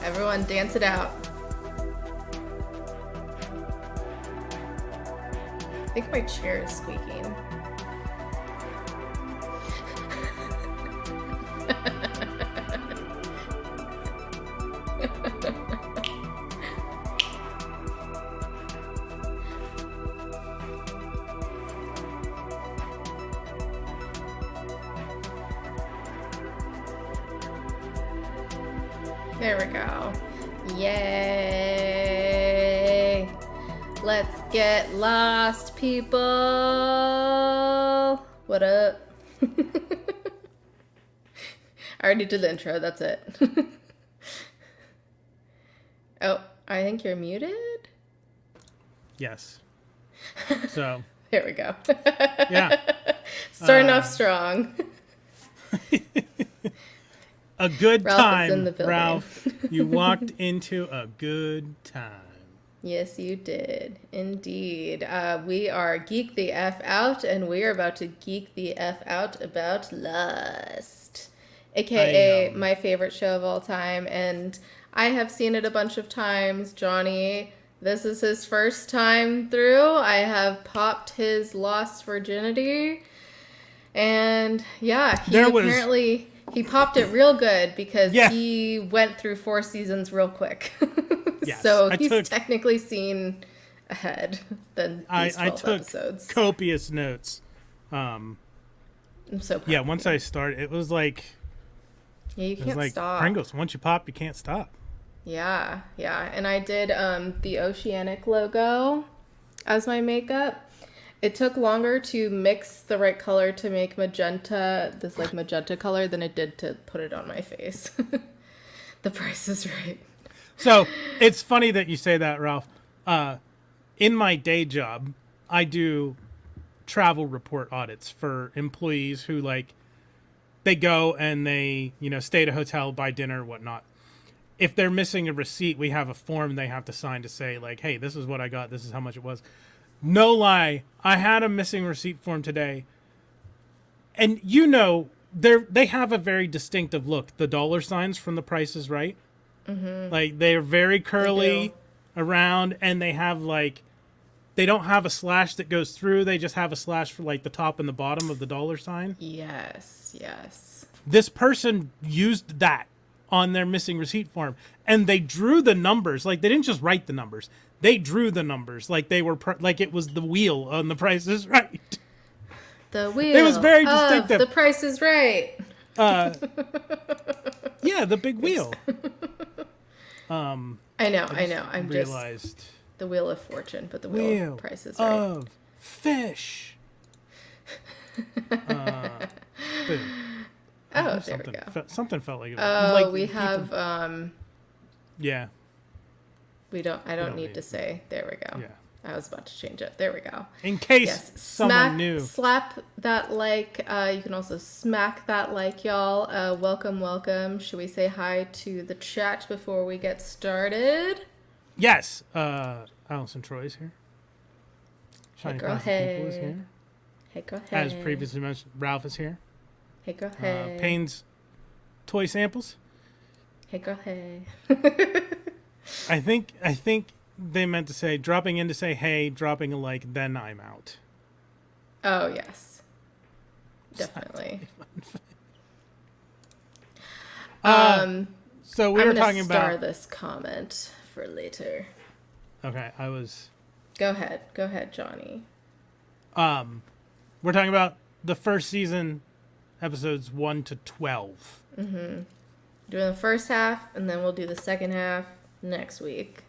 Everyone dance it out. I think my chair is squeaking. There we go. Yay! Let's get lost, people! What up? I already did the intro, that's it. Oh, I think you're muted? Yes. So. There we go. Yeah. Starting off strong. A good Ralph time, is in the building. Ralph. You walked into a good time. Yes, you did. Indeed. We are Geek the F Out, and we are about to geek the F out about Lost. AKA my favorite show of all time, and I have seen it a bunch of times. Johnny, this is his first time through. I have popped his Lost virginity, and yeah, he popped it real good because he went through 4 seasons real quick. Yes, so he's technically seen ahead than these 12 episodes. Copious notes. I'm so proud. Yeah, once I started, it was like... Yeah, you can't stop. Pringles. Once you pop, you can't stop. Yeah. And I did the Oceanic logo as my makeup. It took longer to mix the right color to make magenta, this like magenta color, than it did to put it on my face. The Price is Right. So it's funny that you say that, Ralph. In my day job, I do travel report audits for employees who they go and they, stay at a hotel, buy dinner, whatnot. If they're missing a receipt, we have a form they have to sign to say hey, this is what I got. This is how much it was. No lie, I had a missing receipt form today, and they have a very distinctive look. The dollar signs from The Price is Right, they're very curly around, and they have they don't have a slash that goes through. They just have a slash for the top and the bottom of the dollar sign. Yes. This person used that on their missing receipt form, and they drew the numbers. They didn't just write the numbers. They drew the numbers they were it was the wheel on The Price is Right. The wheel. It was very distinctive. The Price is Right. Yeah, the big wheel. I know. I'm realized just the Wheel of Fortune, but the Wheel of Price is Right. Of fish. Boom. Oh, there we go. Something felt like it. Oh, we have. Yeah. I don't need to say. There we go. Yeah. I was about to change it. There we go. In case someone knew. Slap that like. You can also smack that like, y'all. Welcome. Should we say hi to the chat before we get started? Yes. Allison Troy's here. Hey, girl, hey. Is here. Hey, girl, hey. As previously mentioned, Ralph is here. Hey, girl, hey. Payne's toy samples. Hey, girl, hey. I think they meant to say dropping in to say hey, dropping a like, then I'm out. Oh yes, definitely. So we were talking about. I'm gonna star this comment for later. Okay, Go ahead, Johnny. We're talking about the first season, episodes 1 to 12. Mm-hmm. Doing the first half, and then we'll do the second half next week.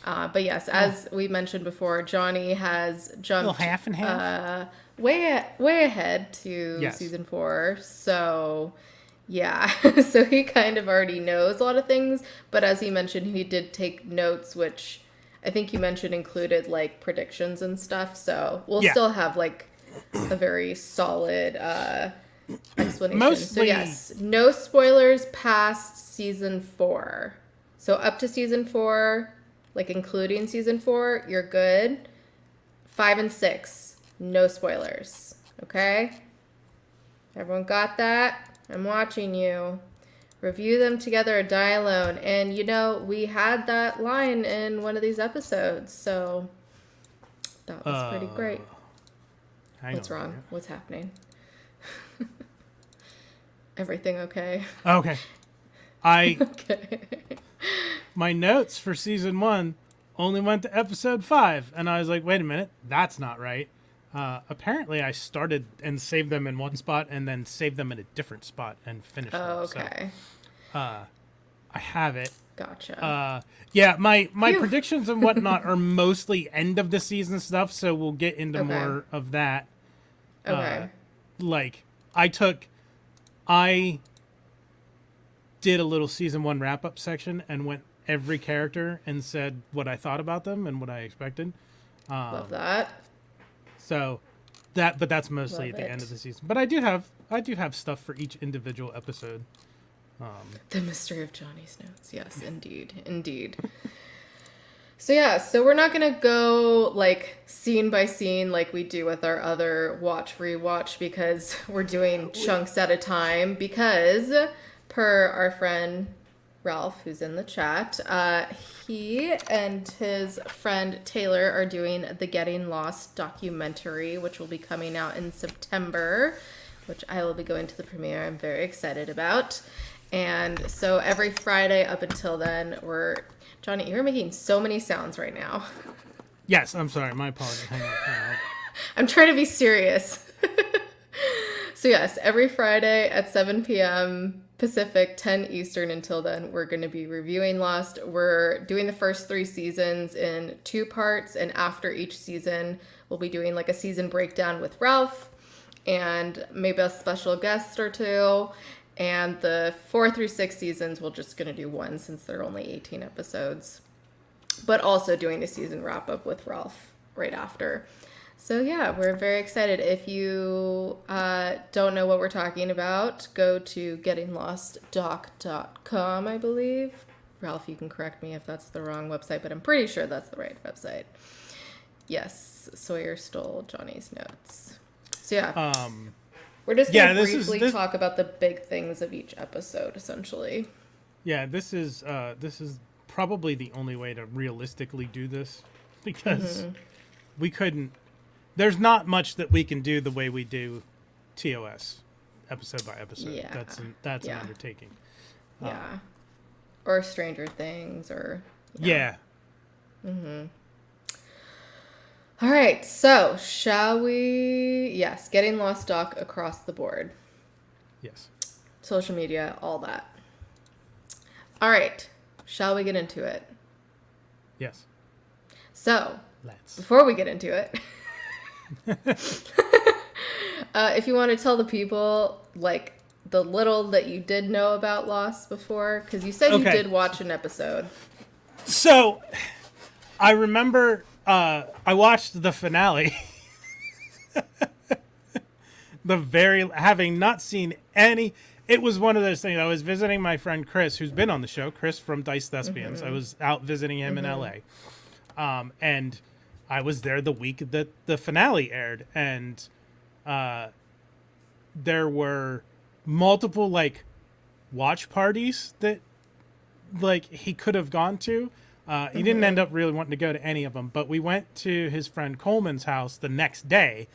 But yes, as we mentioned before, Johnny has jumped half and half? way ahead to season 4. So yeah, so he kind of already knows a lot of things. But as he mentioned, he did take notes, which I think you mentioned included predictions and stuff. So we'll still have a very solid explanation. So yes, no spoilers past season 4. So up to season 4, including season 4, you're good. 5 and 6, no spoilers. Okay? Everyone got that? I'm watching you. Review them together or die alone. And, we had that line in one of these episodes, so that was pretty great. What's wrong? What's happening? Everything okay? Okay. Okay. My notes for season 1 only went to episode 5, and I was like, wait a minute, that's not right. Apparently, I started and saved them in one spot, and then saved them in a different spot and finished them. Okay. So, I have it. Gotcha. Yeah, my predictions and whatnot are mostly end of the season stuff, so we'll get into more of that. Okay. I did a little season 1 wrap up section and went every character and said what I thought about them and what I expected. Love that. So but that's mostly at the end of the season. But I do have stuff for each individual episode. The mystery of Johnny's notes. Yes, indeed. So we're not going to go scene by scene like we do with our other watch rewatch, because we're doing chunks at a time, because per our friend Ralph, who's in the chat, he and his friend Taylor are doing the Getting Lost documentary, which will be coming out in September, which I will be going to the premiere. I'm very excited about. And so every Friday up until then, Johnny, you're making so many sounds right now. Yes, I'm sorry. My apologies. Hang on. I'm trying to be serious. So yes, every Friday at 7 p.m. Pacific, 10 Eastern. Until then, we're going to be reviewing Lost. We're doing the first 3 seasons in 2 parts, and after each season, we'll be doing a season breakdown with Ralph and maybe a special guest or 2. And the 4 through 6 seasons, we're just going to do 1 since there are only 18 episodes. But also doing a season wrap up with Ralph right after. So yeah, we're very excited. If you don't know what we're talking about, go to gettinglostdoc.com, I believe. Ralph, you can correct me if that's the wrong website, but I'm pretty sure that's the right website. Yes, Sawyer stole Johnny's notes. So yeah, we're just going to briefly talk about the big things of each episode, essentially. Yeah, this is probably the only way to realistically do this, because we couldn't. There's not much that we can do the way we do TOS, episode by episode. Yeah. That's an undertaking. Yeah. Or Stranger Things, or... Yeah. All right, so shall we... Yes, Getting Lost doc across the board. Yes. Social media, all that. All right, shall we get into it? Yes. So, before we get into it... if you want to tell the people the little that you did know about Lost before, because you said you did watch an episode. So I remember I watched the finale. Having not seen any. It was one of those things. I was visiting my friend Chris, who's been on the show, Chris from Dice Thespians. I was out visiting him in LA, and I was there the week that the finale aired, and there were multiple watch parties that he could have gone to. He didn't end up really wanting to go to any of them, but we went to his friend Coleman's house the next day,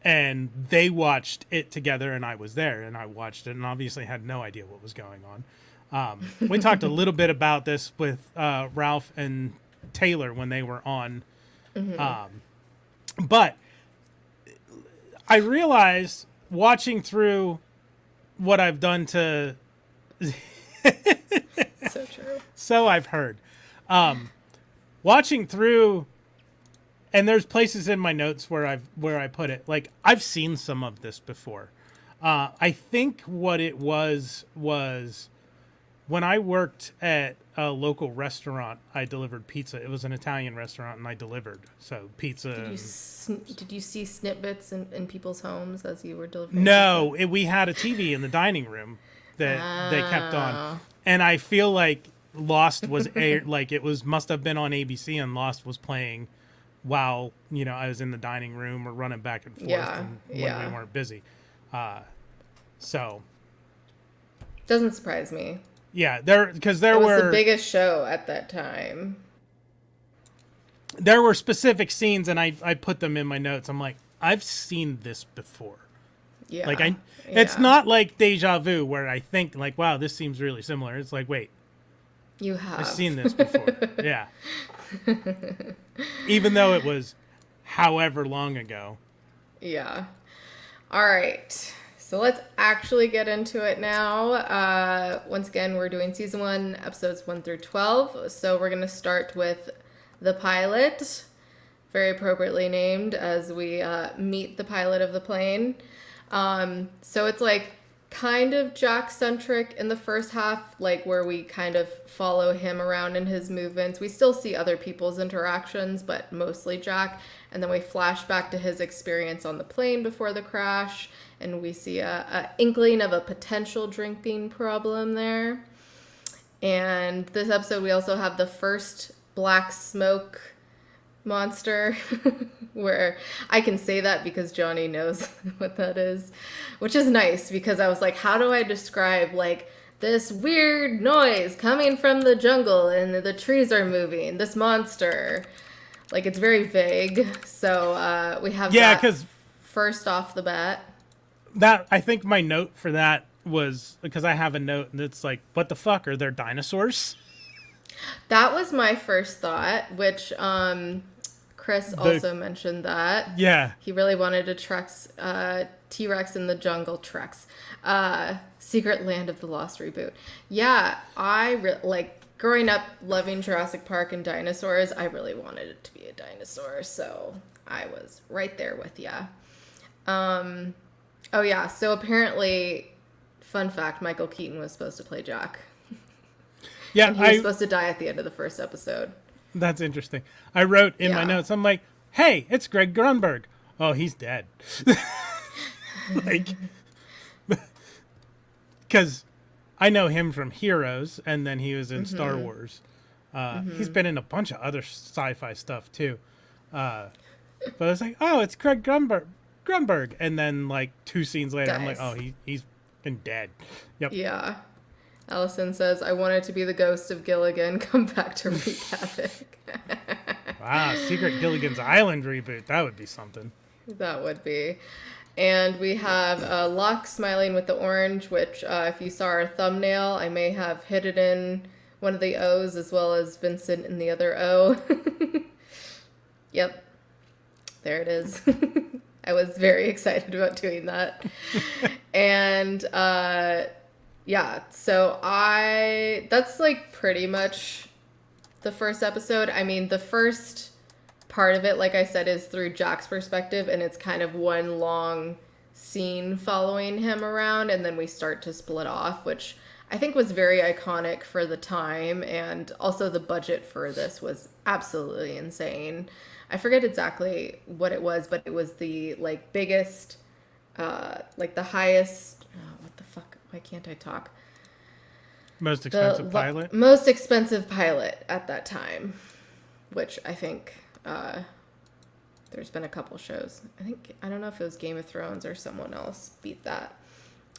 and they watched it together, and I was there, and I watched it, and obviously had no idea what was going on. We talked a little bit about this with Ralph and Taylor when they were on. But I realized watching through what I've done to so true. So I've heard. Watching through, and there's places in my notes where I put it, I've seen some of this before. I think what it was when I worked at a local restaurant, I delivered pizza. It was an Italian restaurant, and I delivered. So pizza. Did you see snippets in people's homes as you were delivering? No, we had a TV in the dining room that they kept on, and I feel like Lost was aired. Must have been on ABC, and Lost was playing while I was in the dining room or running back and forth when we weren't busy. So Doesn't surprise me. Yeah, because it was the biggest show at that time. There were specific scenes, and I put them in my notes. I'm like, I've seen this before. Yeah. Like it's not like deja vu where I think like, wow, this seems really similar. It's like, wait, you have. I've seen this before. Yeah. Even though it was however long ago. Yeah. All right. So let's actually get into it now. Once again, we're doing season 1, episodes 1 through 12. So we're going to start with the pilot, very appropriately named, as we meet the pilot of the plane. So it's like kind of Jack-centric in the first half, like where we kind of follow him around in his movements. We still see other people's interactions, but mostly Jack. And then we flash back to his experience on the plane before the crash, and we see a inkling of a potential drinking problem there. And this episode, we also have the first black smoke monster, where I can say that because Johnny knows what that is, which is nice, because I was like, how do I describe like this weird noise coming from the jungle and the trees are moving, this monster? Like, it's very vague. So we have that because first off the bat. That, I think my note for that was, because I have a note that's like, what the fuck, are there dinosaurs? That was my first thought, which Chris also mentioned that. Yeah. He really wanted a T-Rex in the jungle, Secret Land of the Lost reboot. Yeah, growing up loving Jurassic Park and dinosaurs, I really wanted it to be a dinosaur, so I was right there with ya. Oh yeah, so apparently, fun fact, Michael Keaton was supposed to play Jack. Yeah, and he was supposed to die at the end of the first episode. That's interesting. I wrote in my notes, I'm like, hey, it's Greg Grunberg. Oh, he's dead. Like, because I know him from Heroes, and then he was in Star Wars. He's been in a bunch of other sci-fi stuff, too. But I was like, oh, it's Greg Grunberg. And then, like, 2 scenes later, I'm like, oh, he's been dead. Yep. Yeah. Allison says, I wanted to be the ghost of Gilligan, come back to wreak havoc. Wow, Secret Gilligan's Island reboot. That would be something. That would be. And we have Locke smiling with the orange, which if you saw our thumbnail, I may have hit it in one of the O's as well as Vincent in the other O. Yep. There it is. I was very excited about doing that. And yeah, so that's like pretty much the first episode. I mean, the first part of it, like I said, is through Jack's perspective, and it's kind of one long scene following him around, and then we start to split off, which I think was very iconic for the time, and also the budget for this was absolutely insane. I forget exactly what it was, but it was the like biggest, like the highest, what the fuck, why can't I talk? Most expensive pilot? Most expensive pilot at that time, which I think there's been a couple shows. I don't know if it was Game of Thrones or someone else beat that.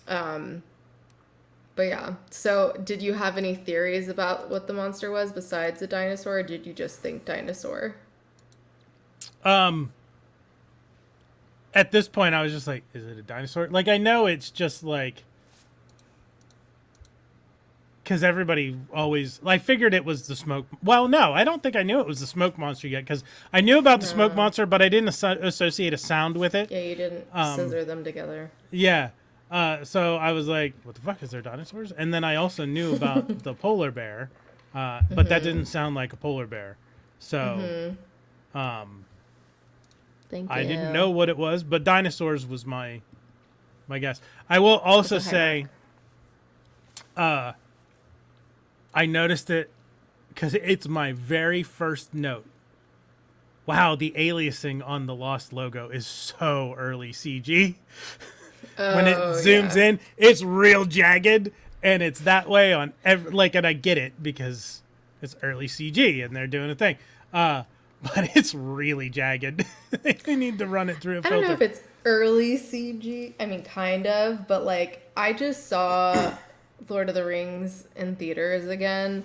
But yeah, so did you have any theories about what the monster was besides a dinosaur, or did you just think dinosaur? At this point, I was just like, is it a dinosaur? Like, I know it's just like, because everybody always, I figured it was the smoke. Well, no, I don't think I knew it was the smoke monster yet, because I knew about the smoke monster, but I didn't associate a sound with it. Yeah, you didn't scissor them together. Yeah. So I was like, what the fuck, is there dinosaurs? And then I also knew about the polar bear, but that didn't sound like a polar bear. So Thank you. I didn't know what it was, but dinosaurs was my guess. I will also say, I noticed it because it's my very first note. Wow, the aliasing on the Lost logo is so early CG. When it zooms in, it's real jagged, and it's that way on and I get it because it's early CG and they're doing a thing. But it's really jagged. They need to run it through a filter. I don't know if it's early CG. I mean, kind of, but like I just saw Lord of the Rings in theaters again.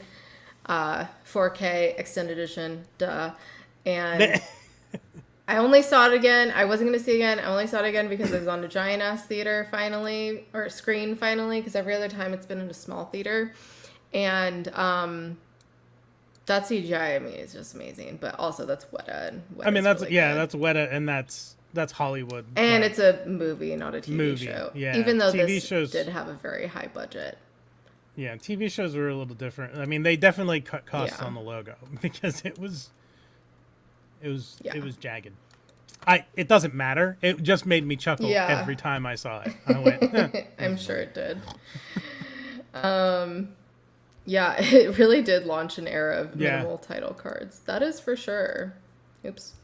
4K extended edition, duh. And I only saw it again. I wasn't going to see it again. I only saw it again because it was on a giant ass theater finally, or screen finally, because every other time it's been in a small theater. And that CGI, I mean, is just amazing. But also that's Weta. I mean, that's really that's Weta, and that's Hollywood. And it's a movie, not a TV show. Yeah. Even though TV this shows did have a very high budget. Yeah, TV shows were a little different. I mean, they definitely cut costs on the logo because it was jagged. It doesn't matter. It just made me chuckle every time I saw it. I went, I'm sure it did. Yeah, it really did launch an era of minimal title cards. That is for sure. Oops.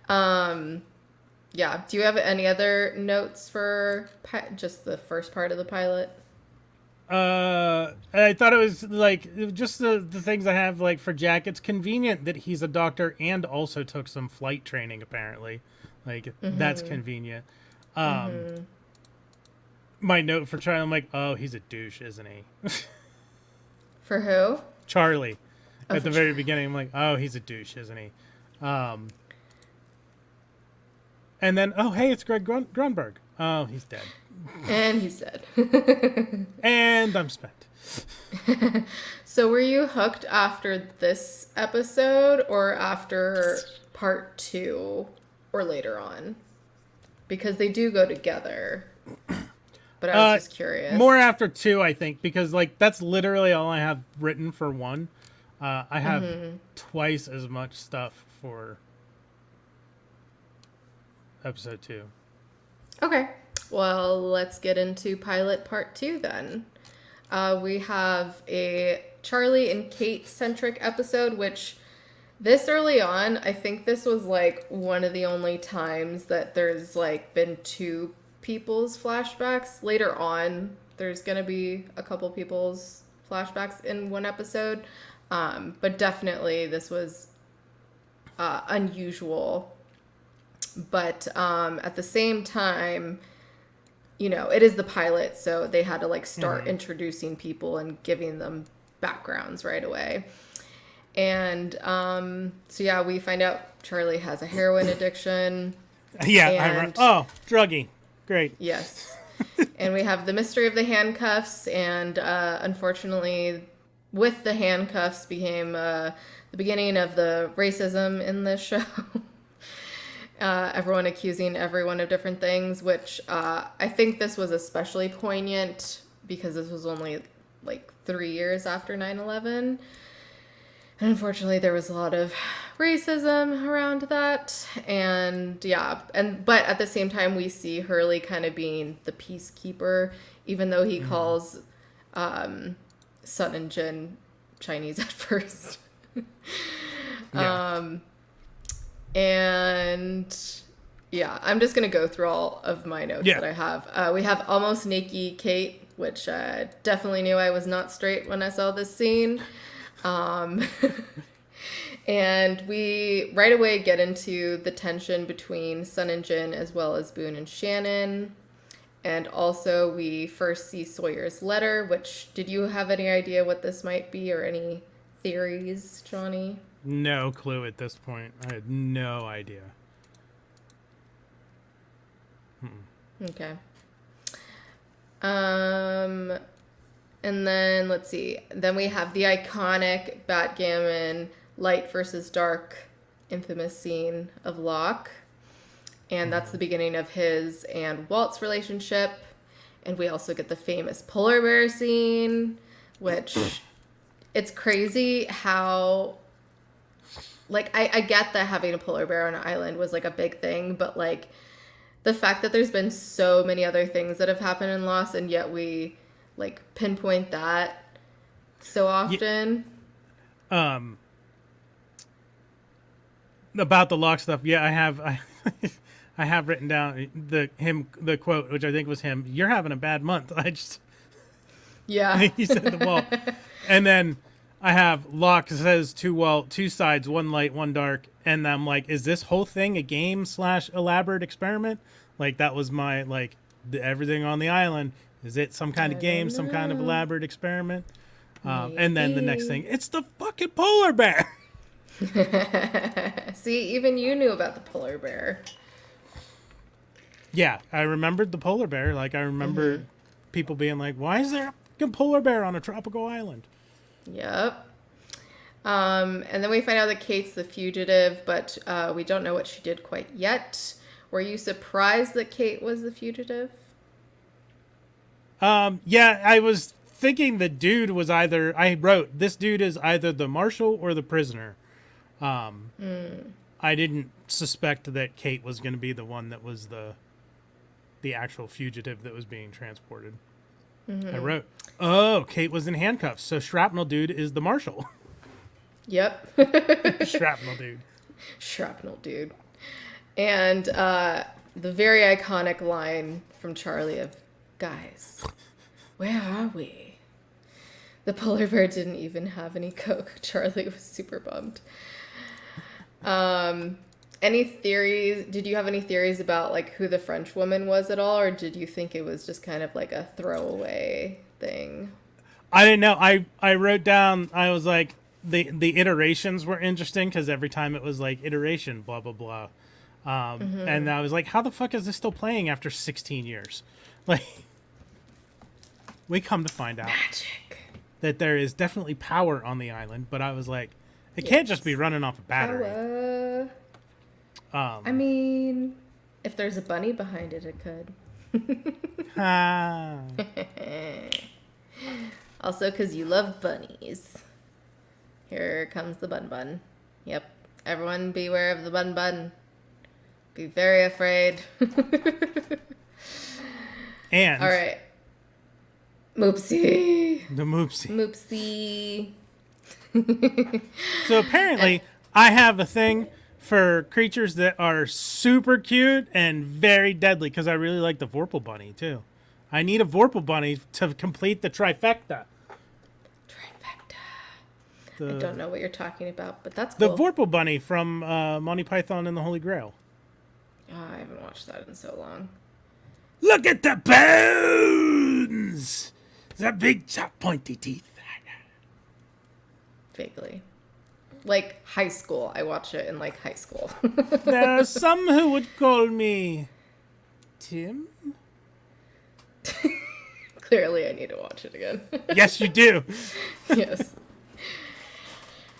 Yeah. Do you have any other notes for just the first part of the pilot? I thought it was like just the things I have like for Jack. It's convenient that he's a doctor and also took some flight training. Apparently, like that's convenient. My note for Charlie, I'm like, oh, he's a douche, isn't he? For who? Charlie. At the very beginning, I'm like, oh, he's a douche, isn't he? And then, oh, hey, it's Greg Grunberg. Oh, he's dead. And he's dead. And I'm spent. So were you hooked after this episode or after part 2 or later on? Because they do go together. But I was just curious. More after 2, I think, because like that's literally all I have written for 1. I have twice as much stuff for episode 2. Okay. Well, let's get into pilot part 2 then. We have a Charlie and Kate centric episode, which this early on, I think this was like one of the only times that there's like been 2 people's flashbacks. Later on, there's going to be a couple people's flashbacks in one episode. But definitely this was unusual. But at the same time, you know, it is the pilot, so they had to like start introducing people and giving them backgrounds right away. And so yeah, we find out Charlie has a heroin addiction. Yeah, druggie. Great. Yes. And we have the mystery of the handcuffs, and unfortunately with the handcuffs became the beginning of the racism in this show. Everyone accusing everyone of different things, which I think this was especially poignant because this was only like 3 years after 9/11. And unfortunately, there was a lot of racism around that. And yeah, but at the same time, we see Hurley kind of being the peacekeeper, even though he calls Sun and Jin Chinese at first. And yeah, I'm just going to go through all of my notes that I have. We have almost naked Kate, which definitely knew I was not straight when I saw this scene. And we right away get into the tension between Sun and Jin as well as Boone and Shannon. And also we first see Sawyer's letter, which did you have any idea what this might be or any theories, Johnny? No clue at this point. I had no idea. Okay. And then let's see. Then we have the iconic backgammon light versus dark infamous scene of Locke. And that's the beginning of his and Walt's relationship. And we also get the famous polar bear scene, which it's crazy how, like, I get that having a polar bear on an island was like a big thing, but like the fact that there's been so many other things that have happened in Lost, and yet we like pinpoint that so often. About the Locke stuff, I have written down the quote, which I think was him. You're having a bad month. He said the wall, and then I have Locke says two sides, one light, one dark, and I'm like, is this whole thing a game / elaborate experiment? Like that was my everything on the island Is it some kind of game, some kind of elaborate experiment? And then the next thing, it's the fucking polar bear. See, even you knew about the polar bear. Yeah, I remembered the polar bear. Like, I remember people being like, why is there a fucking polar bear on a tropical island? Yep. And then we find out that Kate's the fugitive, but we don't know what she did quite yet. Were you surprised that Kate was the fugitive? Yeah, I was thinking the dude was I wrote, this dude is either the marshal or the prisoner. I didn't suspect that Kate was going to be the one that was the actual fugitive that was being transported. I wrote, oh, Kate was in handcuffs, so Shrapnel Dude is the marshal. Yep. Shrapnel Dude. Shrapnel Dude. And the very iconic line from Charlie of, guys, where are we? The polar bear didn't even have any Coke. Charlie was super bummed. Any theories? Did you have any theories about like who the French woman was at all, or did you think it was just kind of like a throwaway thing? I didn't know. I wrote down, I was like, the iterations were interesting because every time it was like iteration, blah, blah, blah. And I was like, how the fuck is this still playing after 16 years? Like, we come to find out that there is definitely power on the island, but I was like, it can't just be running off a battery. I mean, if there's a bunny behind it, it could. Also, because you love bunnies. Here comes the bun bun. Yep. Everyone beware of the bun bun. Be very afraid. And all right. Moopsie. The Moopsie. Moopsie. So apparently, I have a thing for creatures that are super cute and very deadly because I really like the Vorpal Bunny too. I need a Vorpal Bunny to complete the trifecta. I don't know what you're talking about, but that's cool. The Vorpal Bunny from Monty Python and the Holy Grail. Oh, I haven't watched that in so long. Look at the bones! The big, sharp, pointy teeth. Vaguely. Like high school. I watched it in like high school. There are some who would call me Tim. Clearly, I need to watch it again. Yes, you do. Yes.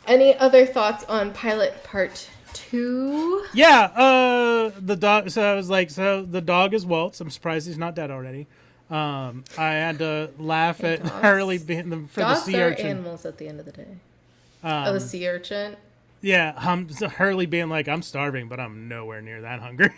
Any other thoughts on Pilot Part 2? Yeah, the dog. So I was like, so the dog is Waltz. I'm surprised he's not dead already. I had to laugh at Hurley being for dogs the sea urchin. Dogs are animals at the end of the day. The sea urchin? Yeah, Hurley being like, I'm starving, but I'm nowhere near that hungry.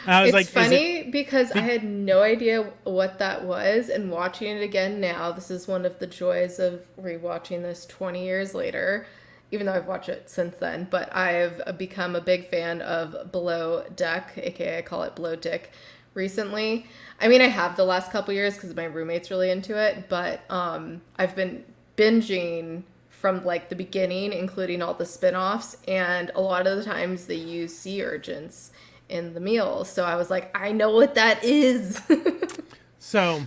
I was it's funny because I had no idea what that was, and watching it again now, this is one of the joys of rewatching this 20 years later, even though I've watched it since then, but I've become a big fan of Below Deck, aka I call it Below Dick, recently. I mean, I have the last couple years because my roommate's really into it, but I've been binging from like the beginning, including all the spin-offs, and a lot of the times they use sea urchins in the meals. So I was like, I know what that is. So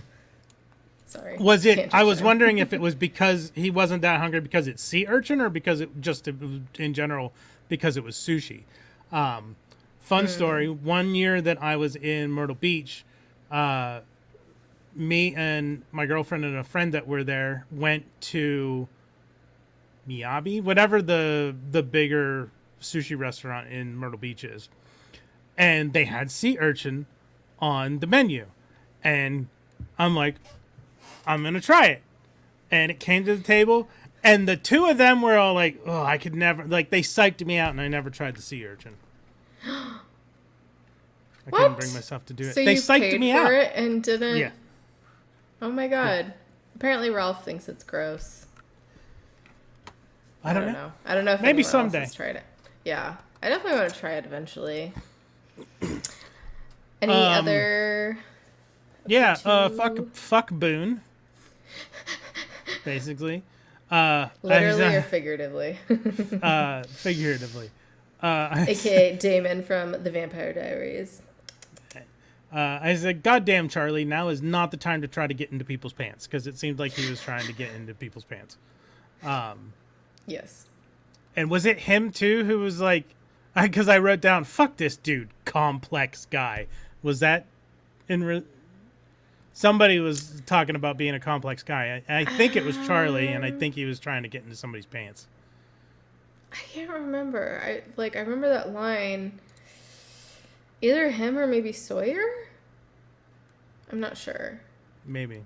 sorry. Was it I was wondering if it was because he wasn't that hungry because it's sea urchin or because it just in general because it was sushi. Fun story, one year that I was in Myrtle Beach, me and my girlfriend and a friend that were there went to Miyabi, whatever the bigger sushi restaurant in Myrtle Beach is. And they had sea urchin on the menu. And I'm like, I'm going to try it. And it came to the table. And the two of them were all like, oh, I could never. Like, they psyched me out and I never tried the sea urchin. I couldn't bring myself to do it. So they you psyched paid me for out. It and didn't? Yeah. Oh my God. Yeah. Apparently Ralph thinks it's gross. I don't know. I don't know if maybe anyone someday else has tried it. Yeah. I definitely want to try it eventually. Any other? Yeah, fuck Boone. Basically. Literally or figuratively? Figuratively. AKA Damon from The Vampire Diaries. I said, "God damn, Charlie! Now is not the time to try to get into people's pants," because it seemed like he was trying to get into people's pants. Yes. And was it him too who was like, because I wrote down, "Fuck this dude, complex guy." Was that somebody was talking about being a complex guy? I think it was Charlie, and I think he was trying to get into somebody's pants. I can't remember. I remember that line. Either him or maybe Sawyer? I'm not sure. Maybe.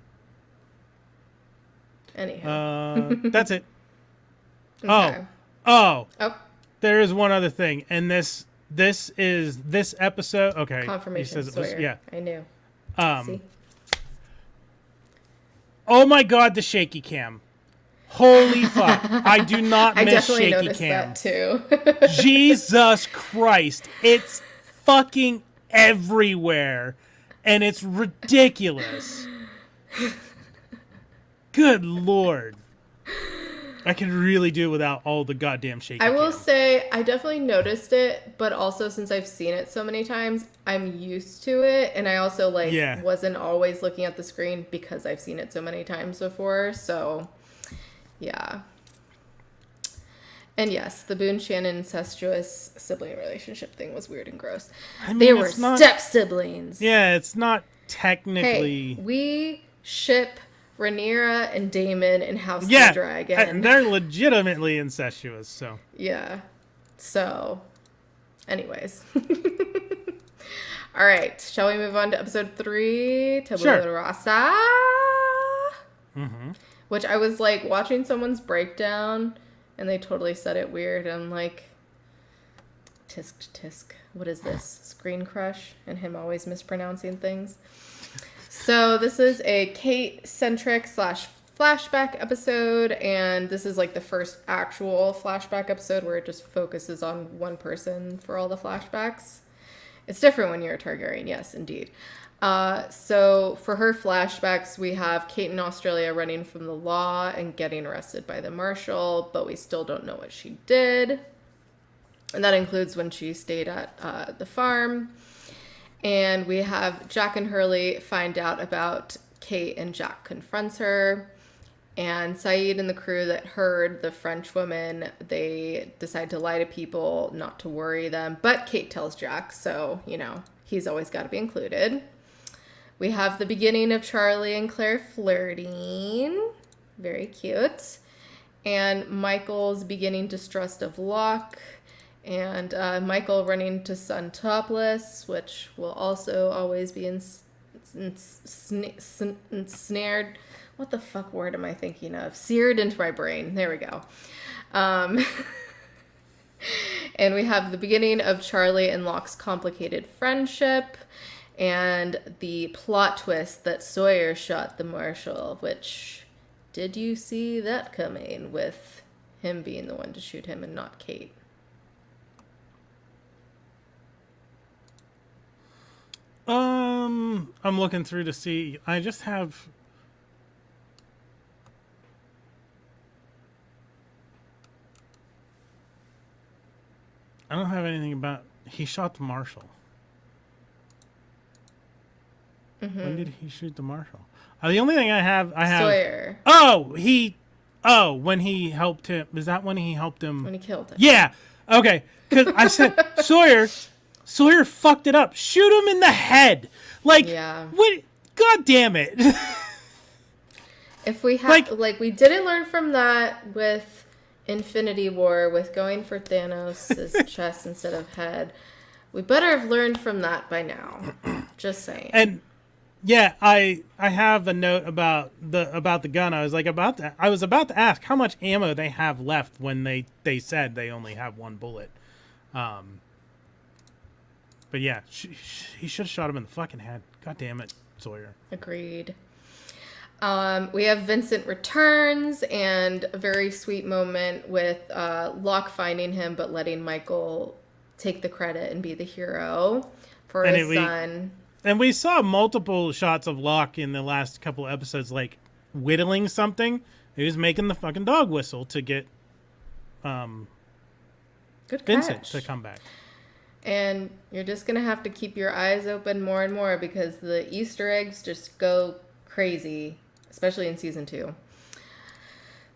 Anyhow. That's it. Okay. Oh. There is one other thing, and this is this episode. Okay. Confirmation. Sawyer. Yeah. I knew. See? Oh my God, the shaky cam. Holy fuck. I do not miss shaky cam. I definitely noticed that too. Jesus Christ. It's fucking everywhere. And it's ridiculous. Good Lord. I can really do without all the goddamn shaky cam. I will say, I definitely noticed it, but also since I've seen it so many times, I'm used to it. And I also, wasn't always looking at the screen because I've seen it so many times before. So, yeah. And yes, the Boone-Shannon incestuous sibling relationship thing was weird and gross. I mean, they were step-siblings. Yeah, it's not technically... Hey, we ship Rhaenyra and Daemon in House of the Dragon. And they're legitimately incestuous, so... Yeah. So, anyways. All right, shall we move on to episode 3? Tabula Rasa? Mm-hmm. Which I was, watching someone's breakdown... And they totally said it weird. I'm like, tisk. What is this? Screen crush? And him always mispronouncing things. So this is a Kate-centric / flashback episode. And this is the first actual flashback episode where it just focuses on one person for all the flashbacks. It's different when you're a Targaryen. Yes, indeed. So for her flashbacks, we have Kate in Australia running from the law and getting arrested by the marshal, but we still don't know what she did. And that includes when she stayed at the farm. And we have Jack and Hurley find out about Kate, and Jack confronts her. And Saeed and the crew that heard the French woman, they decide to lie to people, not to worry them. But Kate tells Jack, so, he's always got to be included. We have the beginning of Charlie and Claire flirting. Very cute. And Michael's beginning distrust of Locke. And Michael running to Sun topless, which will also always be ensnared. What the fuck word am I thinking of? Seared into my brain. There we go. And we have the beginning of Charlie and Locke's complicated friendship. And the plot twist that Sawyer shot the marshal, which, did you see that coming, with him being the one to shoot him and not Kate? I'm looking through to see. I just have... I don't have anything about... He shot the marshal. Mm-hmm. When did he shoot the marshal? The only thing I have Sawyer. When he helped him. Is that when he helped him? When he killed him. Yeah. Okay. Because I said Sawyer fucked it up. Shoot him in the head. What? God damn it. If we had we didn't learn from that with Infinity War, with going for Thanos' chest instead of head. We better have learned from that by now. Just saying. And yeah, I have a note about the gun. I was about to ask how much ammo they have left when they said they only have one bullet. But yeah, he should have shot him in the fucking head. God damn it, Sawyer. Agreed. We have Vincent returns, and a very sweet moment with Locke finding him but letting Michael take the credit and be the hero for his son. And we saw multiple shots of Locke in the last couple episodes, whittling something. He was making the fucking dog whistle to get Good Vincent catch. to come back. And you're just going to have to keep your eyes open more and more because the Easter eggs just go crazy, especially in season 2.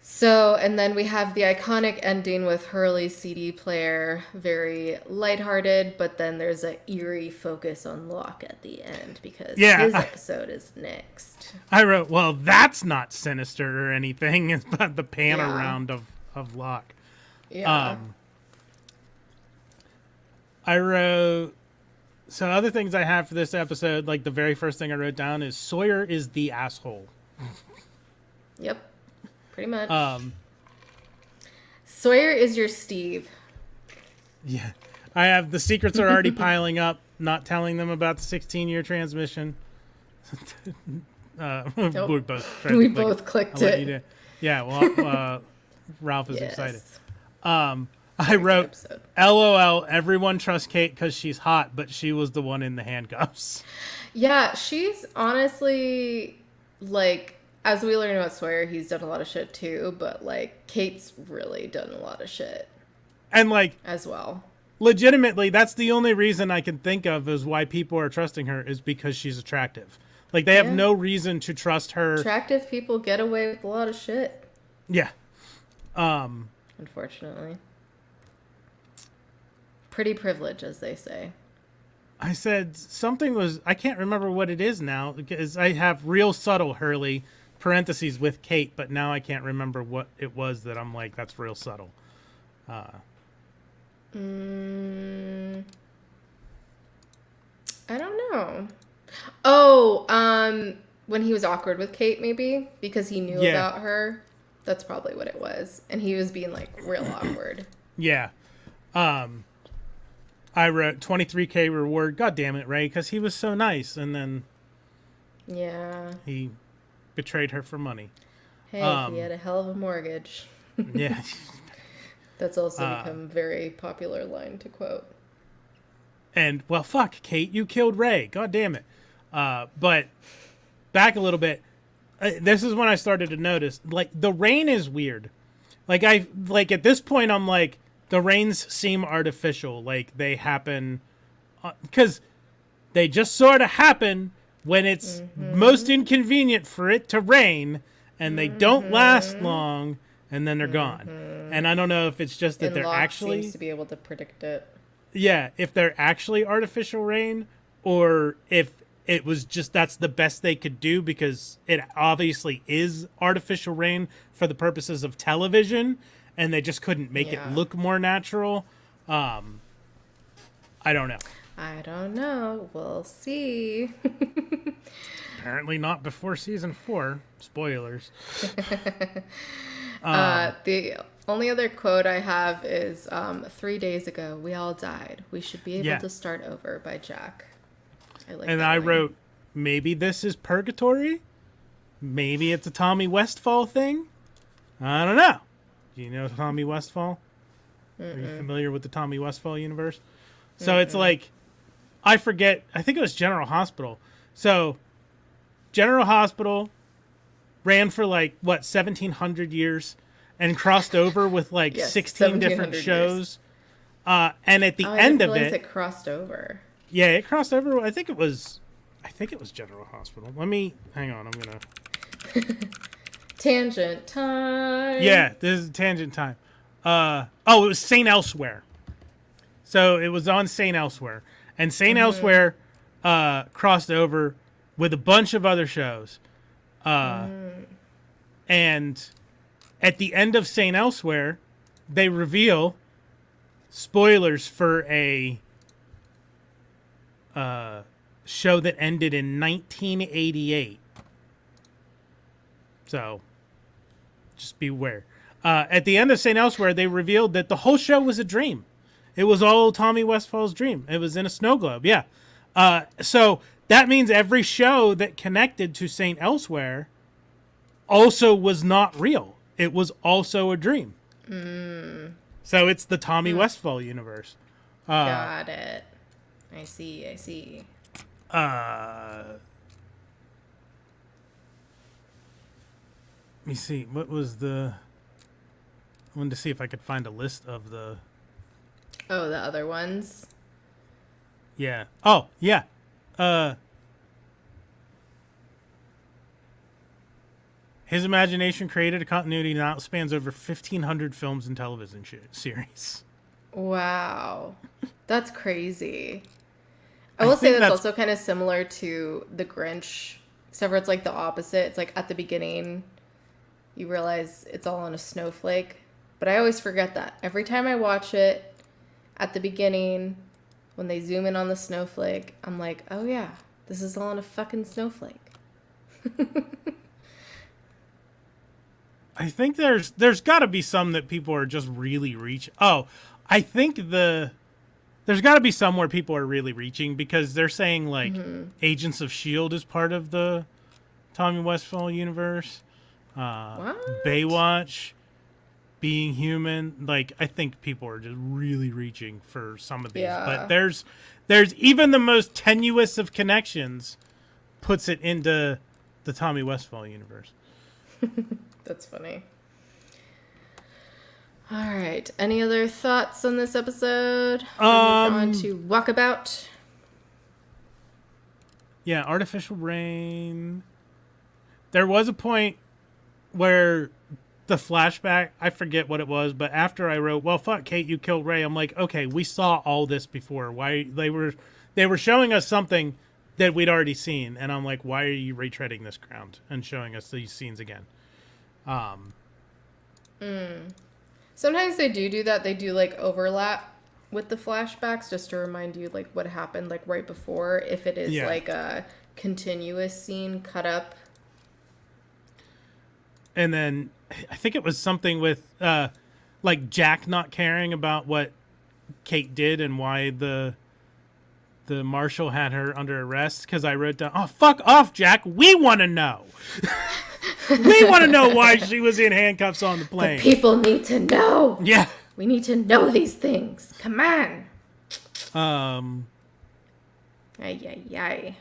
So, and then we have the iconic ending with Hurley's CD player, very lighthearted, but then there's an eerie focus on Locke at the end because his episode is next. I wrote, well, that's not sinister or anything. It's about the pan around of Locke. Yeah. I wrote, so other things I have for this episode, like the very first thing I wrote down is Sawyer is the asshole. Yep. Pretty much. Sawyer is your Steve. Yeah. I have the secrets are already piling up, not telling them about the 16-year transmission. Nope. We both clicked it. Yeah, well, Ralph is excited. I wrote, LOL, everyone trusts Kate because she's hot, but she was the one in the handcuffs. Yeah, she's honestly, like, as we learn about Sawyer, he's done a lot of shit too, but, like, Kate's really done a lot of shit. And, like, as well. Legitimately, that's the only reason I can think of is why people are trusting her is because she's attractive. Like, they have no reason to trust her. Attractive people get away with a lot of shit. Yeah. Unfortunately. Pretty privilege, as they say. I said something was, I can't remember what it is now, because I have real subtle Hurley, parentheses with Kate, but now I can't remember what it was that I'm like, that's real subtle. I don't know. Oh, when he was awkward with Kate, maybe? Because he knew about her. That's probably what it was. And he was being, like, real awkward. Yeah. I wrote 23K reward. God damn it, Ray, because he was so nice. And then he betrayed her for money. Hey, he had a hell of a mortgage. Yeah. That's also become a very popular line to quote. And, well, fuck, Kate, you killed Ray. God damn it. But back a little bit. This is when I started to notice, like, the rain is weird. Like, at this point, I'm like, the rains seem artificial. Like, they happen because they just sort of happen when it's most inconvenient for it to rain, and they don't last long, and then they're gone. And I don't know if it's just that and they're Locke actually seems to be able to predict it. Yeah, if they're actually artificial rain, or if it was just that's the best they could do because it obviously is artificial rain for the purposes of television, and they just couldn't make it look more natural. I don't know. I don't know. We'll see. Apparently not before season 4. Spoilers. The only other quote I have is 3 days ago, we all died. We should be able to start over by Jack. I wrote, maybe this is purgatory? Maybe it's a Tommy Westfall thing? I don't know. Do you know Tommy Westfall? Are you familiar with the Tommy Westfall universe? So it's like, I forget, I think it was General Hospital. So General Hospital ran for 1,700 years and crossed over with 16 different shows. And at the end of it crossed over. Yeah, it crossed over. I think it was General Hospital. Hang on, I'm going to. Tangent time. Yeah, this is tangent time. It was St. Elsewhere. So it was on St. Elsewhere. And St. Elsewhere crossed over with a bunch of other shows. And at the end of St. Elsewhere, they reveal spoilers for a show that ended in 1988. So, just beware. At the end of St. Elsewhere, they revealed that the whole show was a dream. It was all Tommy Westfall's dream. It was in a snow globe, yeah. So, that means every show that connected to St. Elsewhere also was not real. It was also a dream. So, it's the Tommy Westfall universe. Got it. I see. Let me see. What was the... I wanted to see if I could find a list of the... Oh, the other ones? Yeah. Oh, yeah. Uh, his imagination created a continuity now spans over 1,500 films and television series. Wow. That's crazy. I I will say think that's that's also kind of similar to The Grinch, except for it's like the opposite. It's like at the beginning, you realize it's all on a snowflake. But I always forget that. Every time I watch it, at the beginning, when they zoom in on the snowflake, I'm like, oh yeah, this is all on a fucking snowflake. I think there's got to be some that people are just really reaching. Oh, I think there's got to be some where people are really reaching because they're saying like Agents of Shield is part of the Tommy Westphall universe. What? Baywatch, Being Human. Like I think people are just really reaching for some of these. Yeah. But there's even the most tenuous of connections puts it into the Tommy Westphall universe. That's funny. All right. Any other thoughts on this episode? On to Walkabout. Yeah, artificial rain. There was a point where the flashback, I forget what it was, but after I wrote, well, fuck, Kate, you killed Ray, I'm like, okay, we saw all this before. Why they were showing us something that we'd already seen, and I'm like, why are you retreading this ground and showing us these scenes again? Sometimes they do that. They do like overlap with the flashbacks just to remind you like what happened like right before if it is like a continuous scene cut up. And then I think it was something with like Jack not caring about what Kate did and why the marshal had her under arrest because I wrote down, oh, fuck off, Jack. We want to know. We want to know why she was in handcuffs on the plane. The people need to know. Yeah. We need to know these things. Come on. Ay.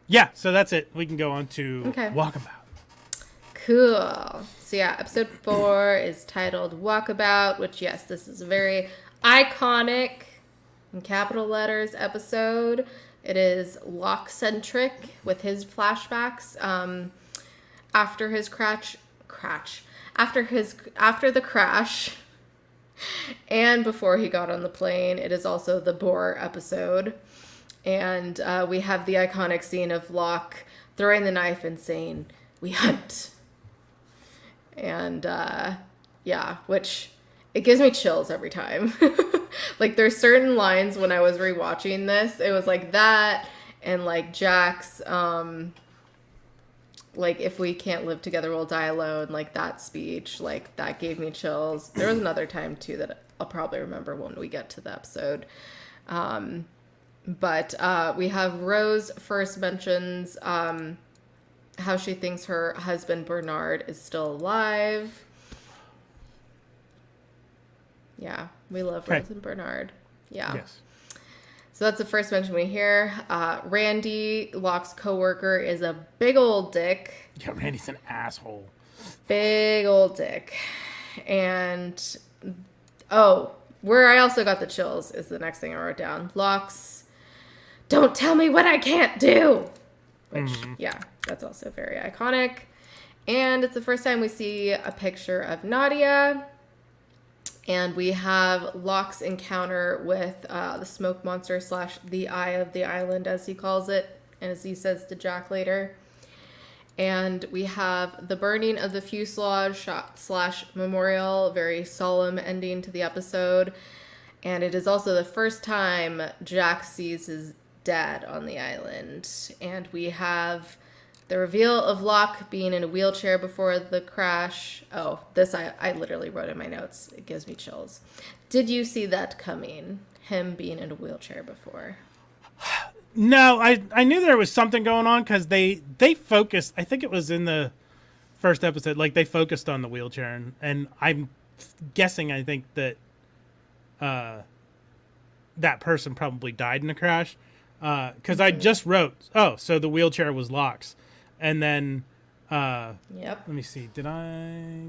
Yeah, so that's it. We can go on to Walkabout. Cool. So yeah, episode 4 is titled Walkabout, which yes, this is a very iconic in capital letters episode. It is Locke-centric with his flashbacks. After his after the crash and before he got on the plane. It is also the Boar episode. And we have the iconic scene of Locke throwing the knife and saying, "We hunt." And yeah, which it gives me chills every time. Like there's certain lines when I was rewatching this, it was like that and like Jack's like, if we can't live together, we'll die alone. Like that speech, like that gave me chills. There was another time too that I'll probably remember when we get to the episode. But we have Rose first mentions how she thinks her husband Bernard is still alive. Yeah, we love Rose and Bernard. Yeah. Yes. So that's the first mention we hear. Randy, Locke's coworker, is a big old dick. Yeah, Randy's an asshole. Big old dick. And, where I also got the chills is the next thing I wrote down. Locke's, "Don't tell me what I can't do." Which, yeah, that's also very iconic. And it's the first time we see a picture of Nadia. And we have Locke's encounter with the smoke monster / the eye of the island, as he calls it, and as he says to Jack later. And we have the burning of the fuselage / memorial, very solemn ending to the episode. And it is also the first time Jack sees his dad on the island. And we have the reveal of Locke being in a wheelchair before the crash. Oh, this I literally wrote in my notes. It gives me chills. Did you see that coming? Him being in a wheelchair before? No, I knew there was something going on because they focused. I think it was in the first episode. Like they focused on the wheelchair, and I'm guessing. I think that that person probably died in a crash. Because I just wrote, so the wheelchair was Locke's. And then, let me see, did I?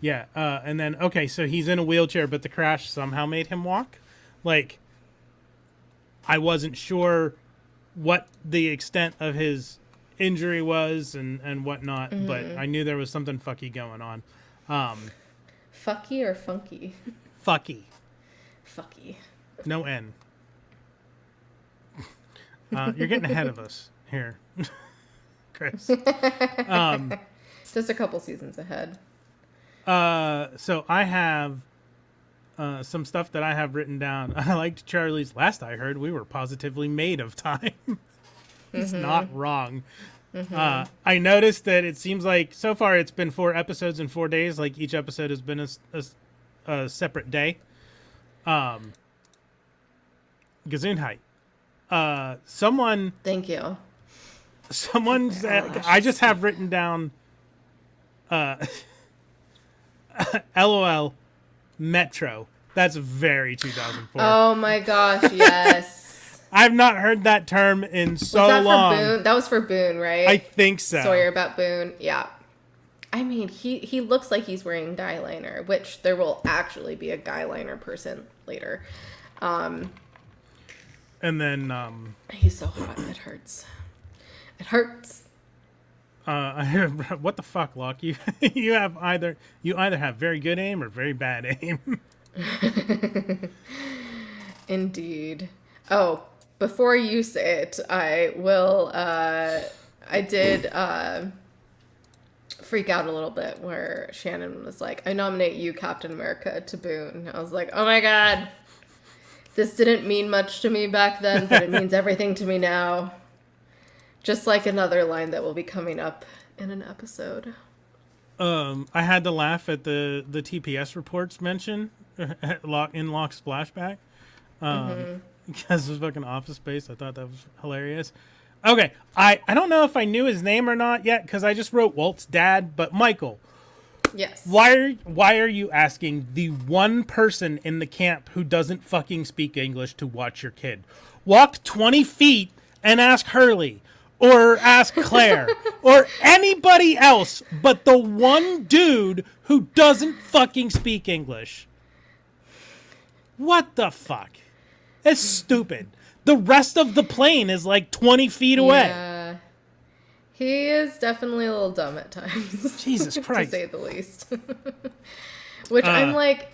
Yeah, and then, okay, so he's in a wheelchair, but the crash somehow made him walk? Like, I wasn't sure what the extent of his injury was and whatnot, but I knew there was something fucky going on. Fucky or funky? Fucky. Fucky. No N. You're getting ahead of us here, Chris. Just a couple seasons ahead. So I have some stuff that I have written down. I liked Charlie's last I heard. We were positively made of time. He's not wrong. I noticed that it seems like so far it's been 4 episodes in 4 days. Like each episode has been a separate day. Gesundheit. Someone. Thank you. Someone said, I just have written down. LOL. Metro. That's very 2004. Oh my gosh, yes. I've not heard that term in so was that long. For Boone? That was for Boone, right? I think so. Sawyer about Boone, yeah. I mean, he looks like he's wearing guy liner, which there will actually be a guy liner person later. And then he's so hot, it hurts. It hurts. What the fuck, Locke? You either have very good aim or very bad aim. Indeed. Oh, before you say it, I will. I did freak out a little bit where Shannon was like, "I nominate you, Captain America," to Boone. I was like, "Oh my god, this didn't mean much to me back then, but it means everything to me now." Just like another line that will be coming up in an episode. I had to laugh at the TPS reports mention in Locke's flashback. Because of fucking Office Space. I thought that was hilarious. Okay, I don't know if I knew his name or not yet because I just wrote Walt's dad, but Michael. Yes. Why are you asking the one person in the camp who doesn't fucking speak English to watch your kid? Walk 20 feet and ask Hurley. Or ask Claire. Or anybody else but the one dude who doesn't fucking speak English. What the fuck? It's stupid. The rest of the plane is like 20 feet away. Yeah. He is definitely a little dumb at times. Jesus Christ. To say the least. Which I'm like,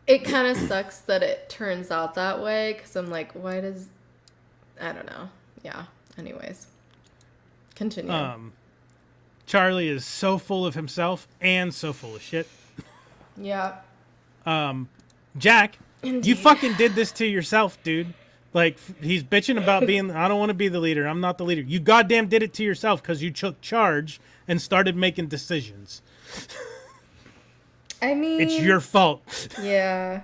it kind of sucks that it turns out that way. Because I'm like, why does... I don't know. Yeah. Anyways. Continue. Charlie is so full of himself and so full of shit. Yeah. Jack, Indeed. You fucking did this to yourself, dude. Like, he's bitching about being, I don't want to be the leader. I'm not the leader. You goddamn did it to yourself because you took charge and started making decisions. I mean... It's your fault. Yeah.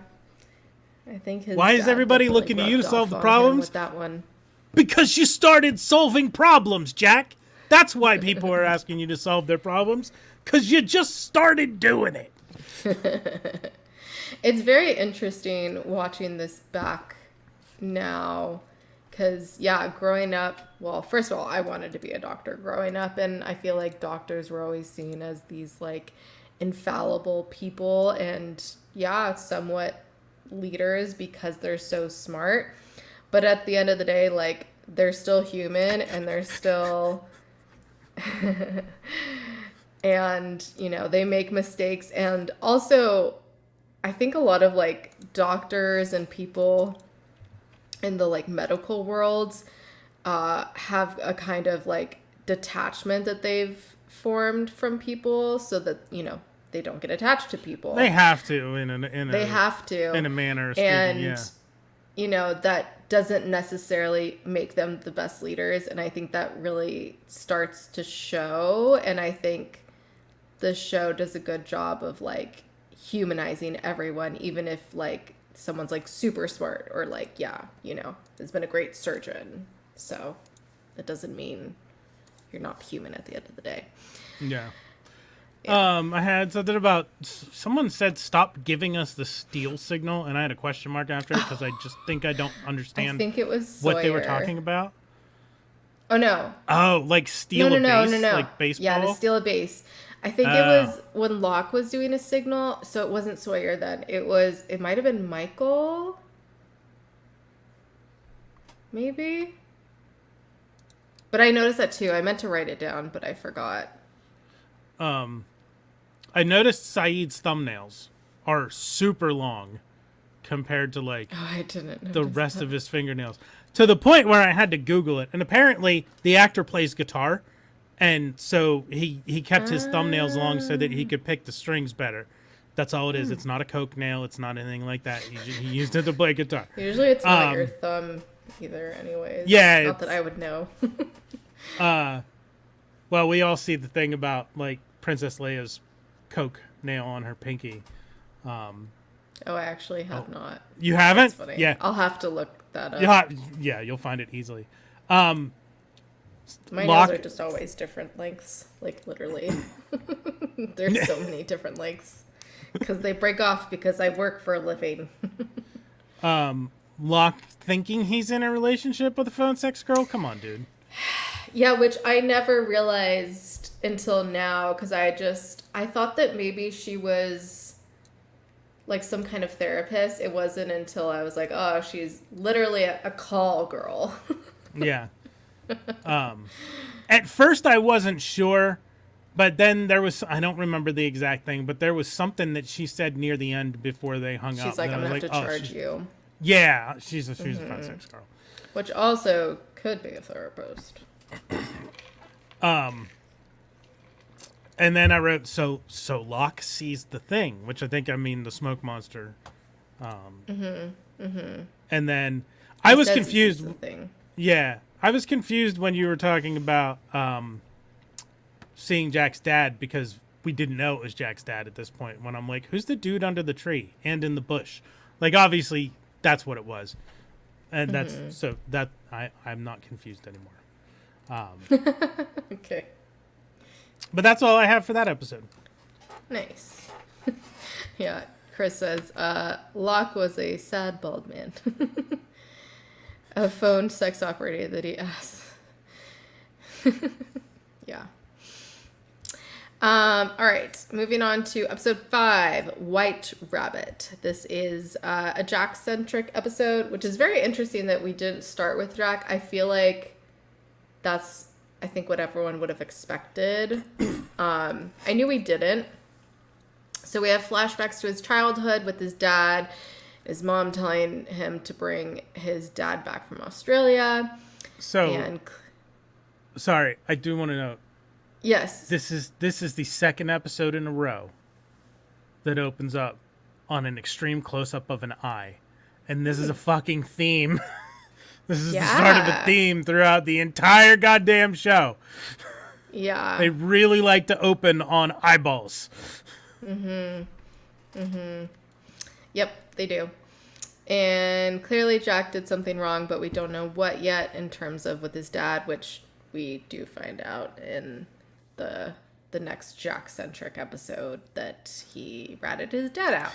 I think his Why is everybody looking to you to solve the problems? With that one. Because you started solving problems, Jack. That's why people are asking you to solve their problems. Because you just started doing it. It's very interesting watching this back now. Because, yeah, growing up... Well, first of all, I wanted to be a doctor growing up. And I feel like doctors were always seen as these, like, infallible people. And, yeah, somewhat leaders because they're so smart. But at the end of the day, like, they're still human and they're still... and, you know, they make mistakes. And also, I think a lot of, like, doctors and people in the, like, medical worlds have a kind of, like, detachment that they've formed from people so that, you know, they don't get attached to people. They have to in a manner of speaking, and, yeah. You know, that doesn't necessarily make them the best leaders. And I think that really starts to show. And I think the show does a good job of, like, humanizing everyone, even if, like, someone's, like, super smart or, like, yeah, you know, has been a great surgeon. So that doesn't mean you're not human at the end of the day. Yeah. I had something about, someone said stop giving us the steal signal, and I had a question mark after it because I just think I don't understand I think it was Sawyer. what they were talking about. Oh, no. Oh, like steal a base? No. Like baseball? Yeah, to steal a base. I think it was when Locke was doing a signal, so it wasn't Sawyer then. It might have been Michael. maybe? But I noticed that too. I meant to write it down, but I forgot. I noticed Saeed's thumbnails are super long compared to like I didn't the rest of his fingernails. To the point where I had to Google it. And apparently the actor plays guitar. And so he kept his thumbnails long so that he could pick the strings better. That's all it is. It's not a coke nail. It's not anything like that. He used it to play guitar. Usually it's not your thumb either anyways. Yeah. Not that I would know. Well, we all see the thing about like Princess Leia's coke nail on her pinky. Oh, I actually have not. You haven't? That's funny. Yeah. I'll have to look that up. Yeah, you'll find it easily. My nails are just always different lengths. Like, literally. There's so many different lengths. Because they break off because I work for a living. Locke thinking he's in a relationship with a phone sex girl? Come on, dude. Yeah, which I never realized until now. Because I thought that maybe she was like some kind of therapist. It wasn't until I was like, oh, she's literally a call girl. Yeah. At first I wasn't sure, but then there was, I don't remember the exact thing, but there was something that she said near the end before they hung up. She's like, I'm going to have to charge you. Yeah, she's a phone sex girl. Which also could be a therapist. And then I wrote, so Locke sees the thing, which I mean the smoke monster. And then I was confused. Yeah. I was confused when you were talking about seeing Jack's dad because we didn't know it was Jack's dad at this point. When I'm like, who's the dude under the tree and in the bush? Like, obviously, that's what it was. And that's so that I'm not confused anymore. Okay. But that's all I have for that episode. Nice. Yeah. Chris says, Locke was a sad bald man. A phone sex operator that he asked. Yeah. All right. Moving on to episode 5, White Rabbit. This is a Jack-centric episode, which is very interesting that we didn't start with Jack. I feel like that's, I think, what everyone would have expected. I knew we didn't. So we have flashbacks to his childhood with his dad. His mom telling him to bring his dad back from Australia. So, sorry, I do want to know. Yes. This is the second episode in a row that opens up on an extreme close-up of an eye. And this is a fucking theme. This is the start of a theme throughout the entire goddamn show. Yeah. They really like to open on eyeballs. Yep, they do. And clearly Jack did something wrong, but we don't know what yet in terms of with his dad, which we do find out in the next Jack-centric episode that he ratted his dad out.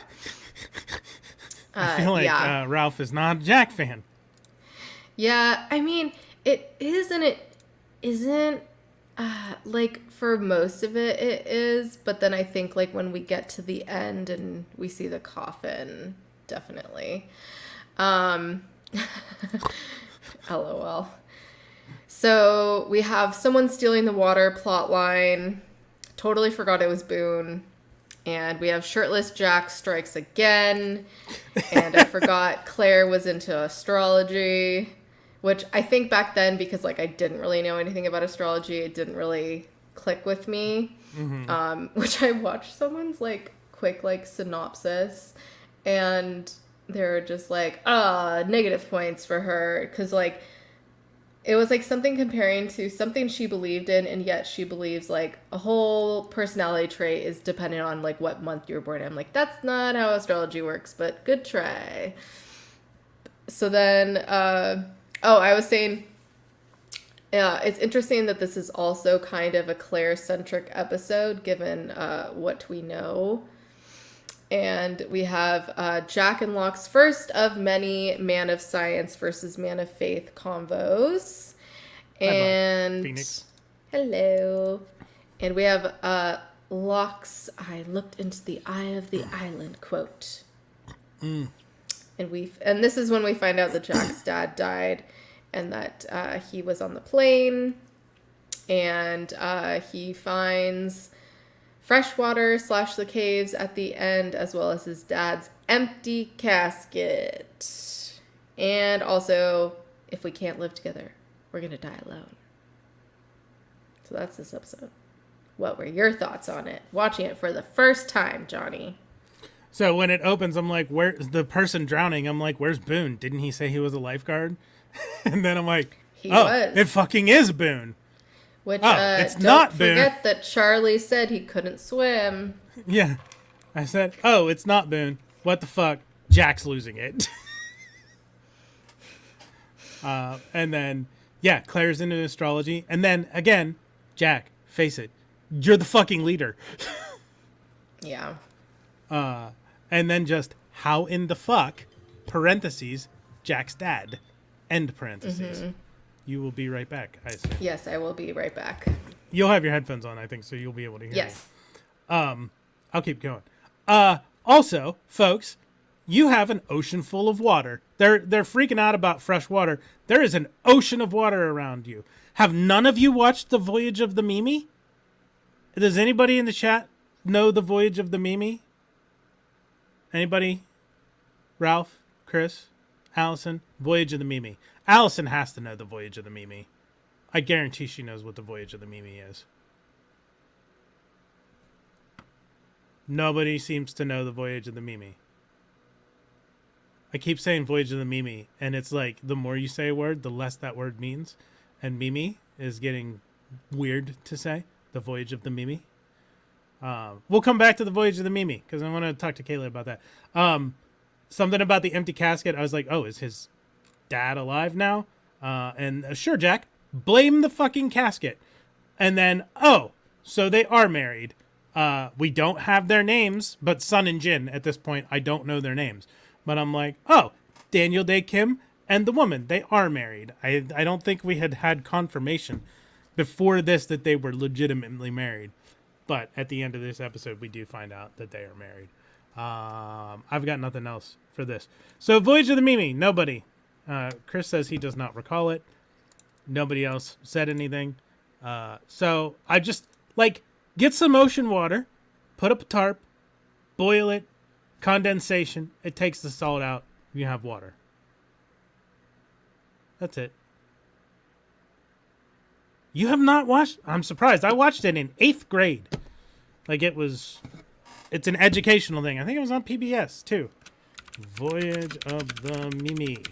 I feel like Ralph is not a Jack fan. Yeah, I mean, it is and it isn't. Like, for most of it, it is. But then I think, like, when we get to the end and we see the coffin, definitely. LOL. So we have someone stealing the water plot line. Totally forgot it was Boone. And we have shirtless Jack strikes again. And I forgot Claire was into astrology. Which I think back then, because, like, I didn't really know anything about astrology, it didn't really click with me. Which I watched someone's, like, quick, like, synopsis. And they were just like, negative points for her. Because, like, it was, like, something comparing to something she believed in, and yet she believes, like, a whole personality trait is dependent on, like, what month you were born in. I'm like, that's not how astrology works, but good try. So then, I was saying, it's interesting that this is also kind of a Claire-centric episode, given what we know. And we have Jack and Locke's first of many Man of Science versus Man of Faith convos. And Phoenix. Hello. And we have Locke's "I looked into the eye of the island" quote. And this is when we find out that Jack's dad died. and that he was on the plane, and he finds fresh water / the caves at the end, as well as his dad's empty casket. And also, if we can't live together, we're going to die alone. So that's this episode. What were your thoughts on it? Watching it for the first time, Johnny. So when it opens, I'm like, where's the person drowning? I'm like, where's Boone? Didn't he say he was a lifeguard? And then I'm like, he was. It fucking is Boone. Which, it's don't not forget Boone. That Charlie said he couldn't swim. Yeah. I said, it's not Boone. What the fuck? Jack's losing it. And then, Claire's into astrology. And then, again, Jack, face it, you're the fucking leader. Yeah. And then just, how in the fuck, parentheses, Jack's dad, end parentheses. Mm-hmm. You will be right back, I assume. Yes, I will be right back. You'll have your headphones on, I think, so you'll be able to hear Yes. me. I'll keep going. Also, folks, you have an ocean full of water. They're freaking out about fresh water. There is an ocean of water around you. Have none of you watched The Voyage of the Mimi? Does anybody in the chat know The Voyage of the Mimi? Anybody? Ralph? Chris? Allison? Voyage of the Mimi. Allison has to know The Voyage of the Mimi. I guarantee she knows what The Voyage of the Mimi is. Nobody seems to know The Voyage of the Mimi. I keep saying Voyage of the Mimi, and it's like the more you say a word, the less that word means. And Mimi is getting weird to say. The Voyage of the Mimi. We'll come back to The Voyage of the Mimi, because I want to talk to Kayla about that. Something about the empty casket. I was like, is his dad alive now? And sure, Jack, blame the fucking casket. And then, so they are married. We don't have their names, but Sun and Jin at this point, I don't know their names. But I'm like, Daniel Day Kim and the woman, they are married. I don't think we had confirmation before this that they were legitimately married. But at the end of this episode, we do find out that they are married. I've got nothing else for this. So Voyage of the Mimi, nobody. Chris says he does not recall it. Nobody else said anything. So I just, get some ocean water, put up a tarp, boil it, condensation. It takes the salt out. You have water. That's it. You have not watched? I'm surprised. I watched it in 8th grade. It's an educational thing. I think it was on PBS, too. Voyage of the Mimi.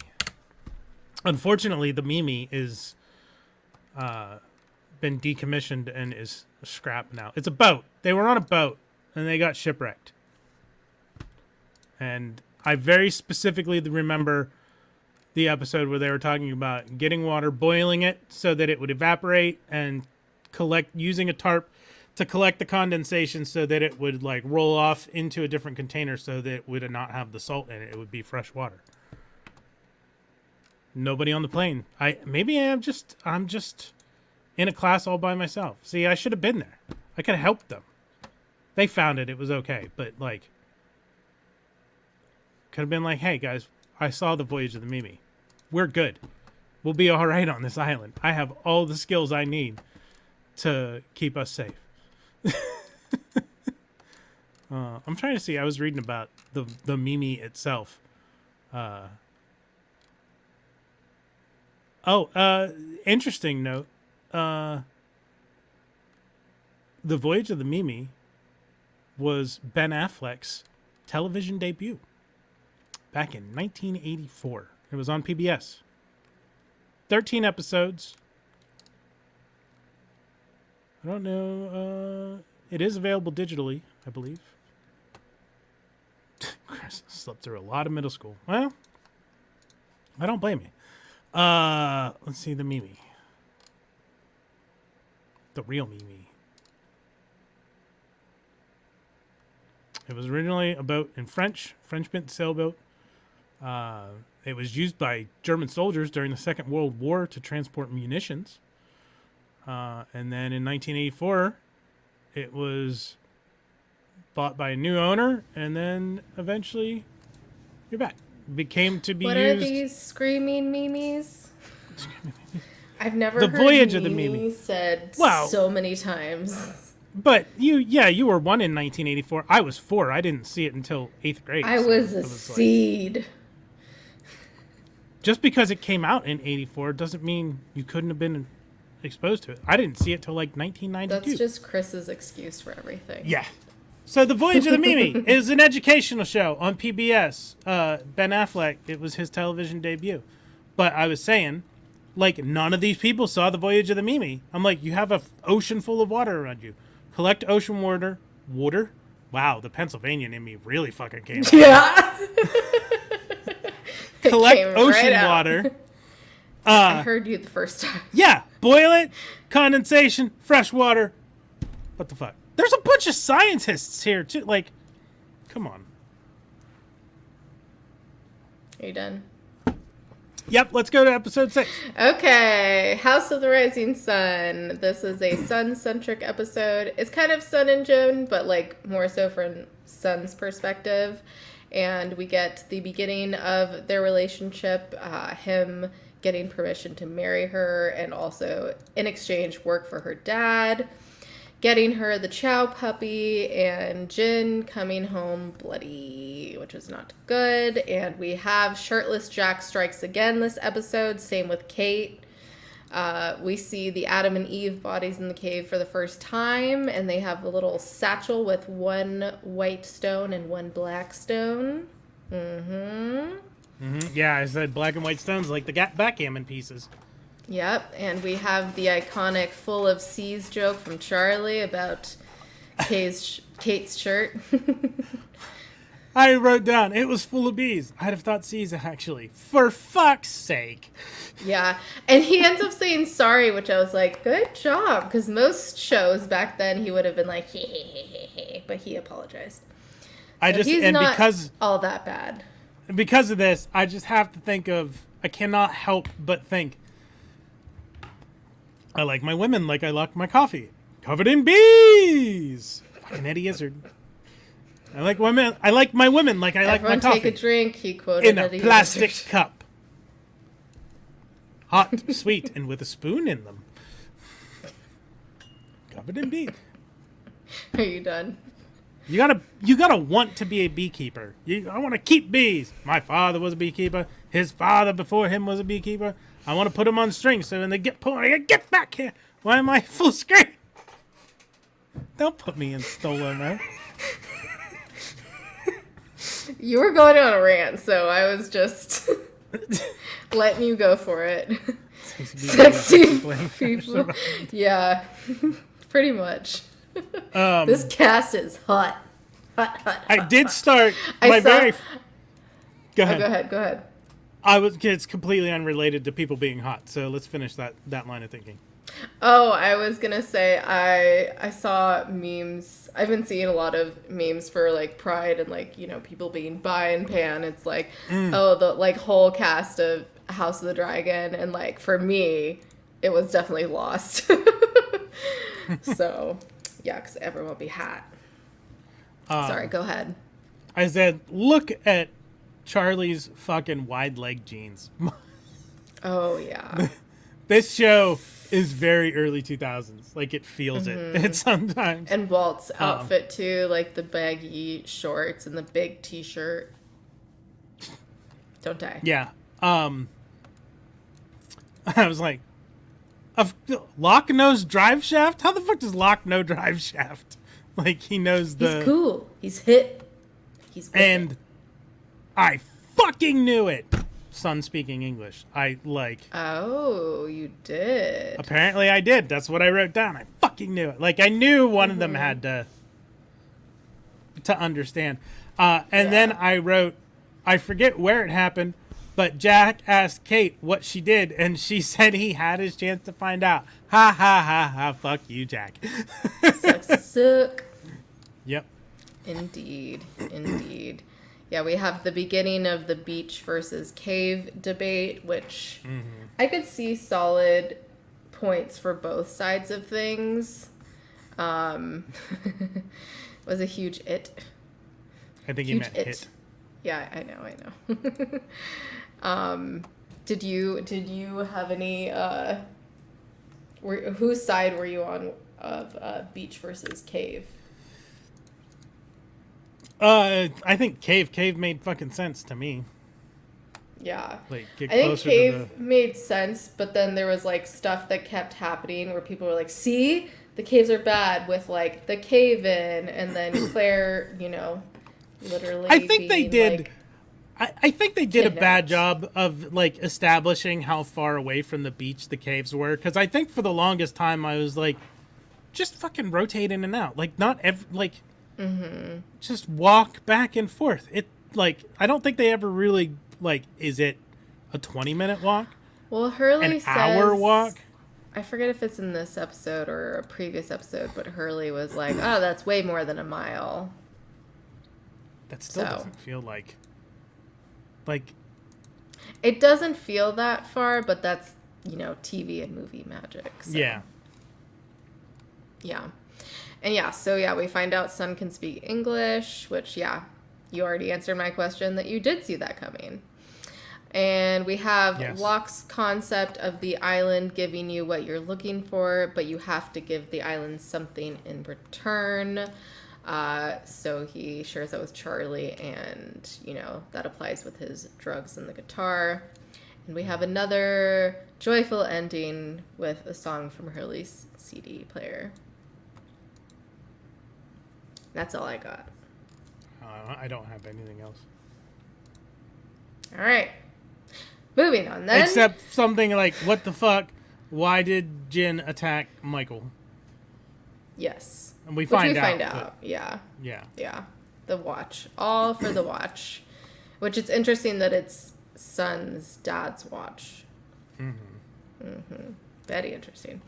Unfortunately, the Mimi is been decommissioned and is scrapped now. It's a boat. They were on a boat, and they got shipwrecked. And I very specifically remember the episode where they were talking about getting water, boiling it so that it would evaporate, and using a tarp to collect the condensation so that it would roll off into a different container so that it would not have the salt in it. It would be fresh water. Nobody on the plane. I'm just in a class all by myself. See, I should have been there. I could have helped them. They found it. It was okay. But could have been hey guys, I saw The Voyage of the Mimi. We're good. We'll be all right on this island. I have all the skills I need to keep us safe. I'm trying to see. I was reading about the Mimi itself. Interesting note. The Voyage of the Mimi was Ben Affleck's television debut back in 1984. It was on PBS. 13 episodes. I don't know. It is available digitally, I believe. Chris slept through a lot of middle school. Well, I don't blame you. Let's see the Mimi. The real Mimi. It was originally a boat in French-built sailboat. It was used by German soldiers during the Second World War to transport munitions. And then in 1984, it was bought by a new owner, and then eventually, you're back. Became to be used. What are these screaming memes? I've never The heard Voyage of the Mimi Mimi said Wow. so many times. But you were 1 in 1984. I was 4. I didn't see it until 8th grade. I was a seed. Just because it came out in 84 doesn't mean you couldn't have been exposed to it. I didn't see it till like 1992. That's just Chris's excuse for everything. Yeah. So The Voyage of the Mimi is an educational show on PBS. Ben Affleck, it was his television debut. But I was saying, like, none of these people saw The Voyage of the Mimi. I'm like, you have an ocean full of water around you. Collect ocean water. Water? Wow, the Pennsylvanian in me really fucking came out. Yeah. Collect ocean water. I heard you the first time. Yeah, boil it, condensation, fresh water. What the fuck? There's a bunch of scientists here, too. Like, come on. Are you done? Yep, let's go to episode 6. Okay, House of the Rising Sun. This is a Sun-centric episode. It's kind of Sun and Joan, but like more so from Sun's perspective. And we get the beginning of their relationship, him getting permission to marry her, and also in exchange work for her dad, getting her the Chow puppy, and Jin coming home bloody, which was not good. And we have shirtless Jack strikes again this episode, same with Kate. We see the Adam and Eve bodies in the cave for the first time, and they have a little satchel with 1 white stone and 1 black stone. Yeah, I said black and white stones like the backgammon pieces. Yep, and we have the iconic full of C's joke from Charlie about Kate's shirt. I wrote down, it was full of bees. I'd have thought C's actually. For fuck's sake. Yeah, and he ends up saying sorry, which I was like, good job, because most shows back then he would have been like, hey, but he apologized. Because all that bad. Because of this, I just have to think of, I cannot help but think, I like my women like I like my coffee. Covered in bees! Fucking Eddie Izzard. I like women. I like my women like I like my coffee. Everyone take a drink, he quoted in a Eddie plastic Izzard. cup. Hot, sweet, and with a spoon in them. Covered in bees. Are you done? You gotta want to be a beekeeper. I want to keep bees. My father was a beekeeper. His father before him was a beekeeper. I want to put them on strings so when they get pulled, I get back here. Why am I full screen? Don't put me in solo mode. You were going on a rant, so I was just letting you go for it. Sexy people. Yeah, pretty much. This cast is hot. Hot. I did start Go ahead. Go ahead. It's completely unrelated to people being hot, so let's finish that line of thinking. Oh, I was gonna say I saw memes. I've been seeing a lot of memes for like Pride and like, you know, people being bi and pan. It's like, the like whole cast of House of the Dragon, and like for me, it was definitely Lost. So, yeah, because everyone will be hot. Sorry, go ahead. I said, look at Charlie's fucking wide leg jeans. Oh yeah. This show is very early 2000s. Like, it feels it sometimes. And Walt's outfit, too. Like, the baggy shorts and the big t-shirt. Don't die. Yeah. I was like, Locke knows drive shaft? How the fuck does Locke know drive shaft? Like, he knows He's cool. He's hip. He's good. And I fucking knew it. Son speaking English. Oh, you did. Apparently I did. That's what I wrote down. I fucking knew it. Like, I knew one of them had to understand. Then I wrote, I forget where it happened, but Jack asked Kate what she did, and she said he had his chance to find out. Ha ha ha ha. Fuck you, Jack. Suck. Yep. Indeed. Yeah, we have the beginning of the beach versus cave debate, which I could see solid points for both sides of things. Was a huge it. I think he meant hit. Yeah, I know. Did you have any whose side were you on of beach versus cave? I think cave made fucking sense to me. Yeah. Like, get I think closer cave to the... made sense, but then there was like stuff that kept happening where people were like, see, the caves are bad, with like the cave in, and then Claire, literally I think they being, did. like, I think they did a bad kidnapped. job of like establishing how far away from the beach the caves were. Because I think for the longest time I was like, just fucking rotate in and out. Like not just walk back and forth. It like I don't think they ever really like. Is it a 20-minute walk? Well, An Hurley hour says, walk? I forget if it's in this episode or a previous episode, but Hurley was like, oh, that's way more than a mile. That still doesn't feel like it doesn't feel that far, but that's, TV and movie magic. So. yeah. Yeah. And we find out Sun can speak English, which, you already answered my question that you did see that coming. And we have Locke's concept of the island giving you what you're looking for, but you have to give the island something in return. So he shares that with Charlie, and, that applies with his drugs and the guitar. And we have another joyful ending with a song from Hurley's CD player. That's all I got. I don't have anything else. All right. Moving on then. Except something like, what the fuck? Why did Jin attack Michael? Yes. And we find out. But, yeah. Yeah. Yeah. The watch. All for the watch. Which it's interesting that it's Sun's dad's watch. Very interesting.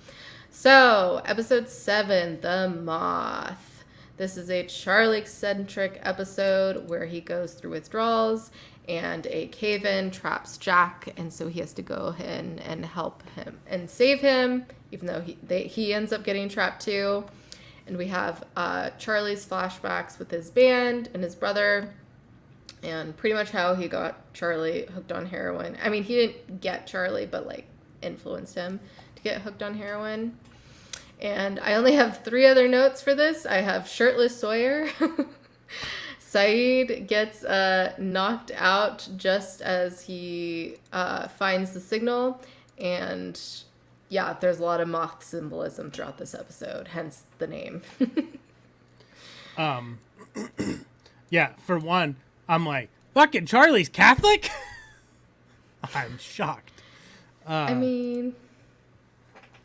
So, episode 7, The Moth. This is a Charlie-centric episode where he goes through withdrawals and a cave-in traps Jack, and so he has to go in and help him and save him, even though he ends up getting trapped too. And we have Charlie's flashbacks with his band and his brother, and pretty much how he got Charlie hooked on heroin. I mean, he didn't get Charlie, but like influenced him to get hooked on heroin. And I only have 3 other notes for this. I have shirtless Sawyer. Saeed gets knocked out just as he finds the signal. And there's a lot of moth symbolism throughout this episode, hence the name. For one, I'm like, fucking Charlie's Catholic? I'm shocked. I mean,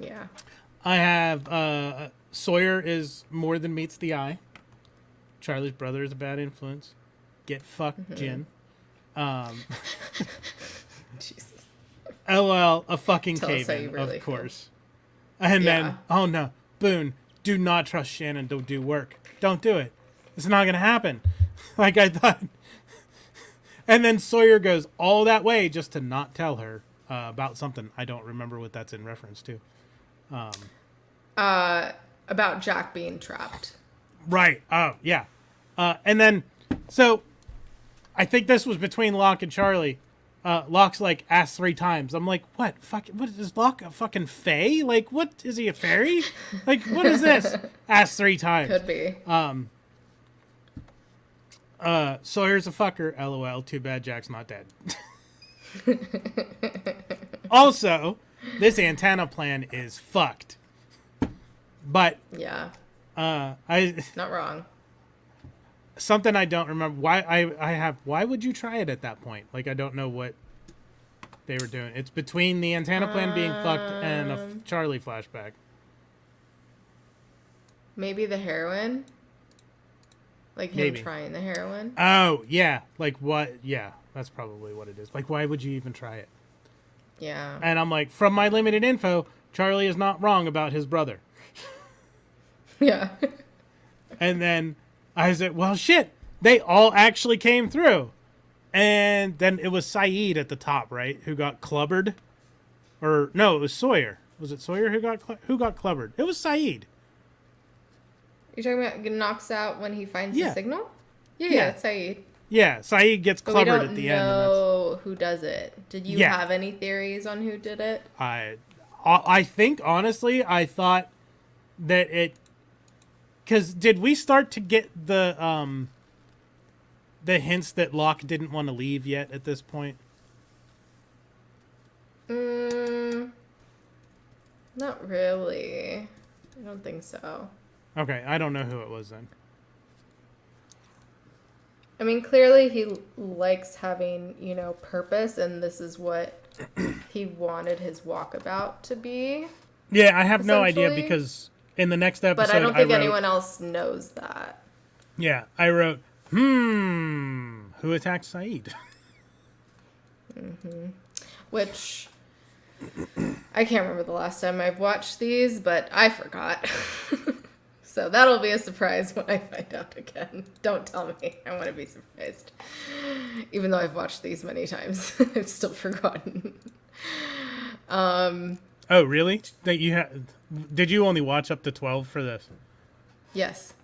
yeah. I have Sawyer is more than meets the eye. Charlie's brother is a bad influence. Get fucked, Jin. Jesus. LL, a fucking Tell us how you cave-in, really of course. And then, oh no, Boone, do not trust Shannon, don't do work. Don't do it. It's not going to happen. Like I thought. And then Sawyer goes all that way just to not tell her about something. I don't remember what that's in reference to. About Jack being trapped. Right. Oh, yeah. And then, so, I think this was between Locke and Charlie. Locke's like, asked 3 times. I'm like, what? What is Locke, a fucking fae? Like, what? Is he a fairy? Like, what is this? Asked 3 times. Could be. Sawyer's a fucker, LOL. Too bad Jack's not dead. Also, this antenna plan is fucked. But yeah, not wrong. Something I don't remember. Why would you try it at that point? Like, I don't know what they were doing. It's between the antenna plan being fucked and a Charlie flashback. Maybe the heroin. Like him trying the heroin. Oh yeah, like what? Yeah, that's probably what it is. Like, why would you even try it? Yeah. And I'm like, from my limited info, Charlie is not wrong about his brother. Yeah. And then I said, well, shit, they all actually came through. And then it was Saeed at the top, right, who got clubbered? Or, no, it was Sawyer. Was it Sawyer who got clubbered? It was Saeed. You're talking about knocks out when he finds the signal? Yeah, it's Saeed. Yeah, Saeed gets But we clubbered don't at the end. know who does it. Did you have any theories on who did it? I think, honestly, I thought that it... Because did we start to get the hints that Locke didn't want to leave yet at this point? Not really. I don't think so. Okay, I don't know who it was then. I mean, clearly he likes having, purpose, and this is what he wanted his walkabout to be. Yeah, I have no idea because in the next episode, but I don't think anyone else knows that. Yeah, I wrote, who attacked Saeed? Which, I can't remember the last time I've watched these, but I forgot. So that'll be a surprise when I find out again. Don't tell me. I want to be surprised. Even though I've watched these many times, I've still forgotten. Oh, really? Did you only watch up to 12 for this? Yes.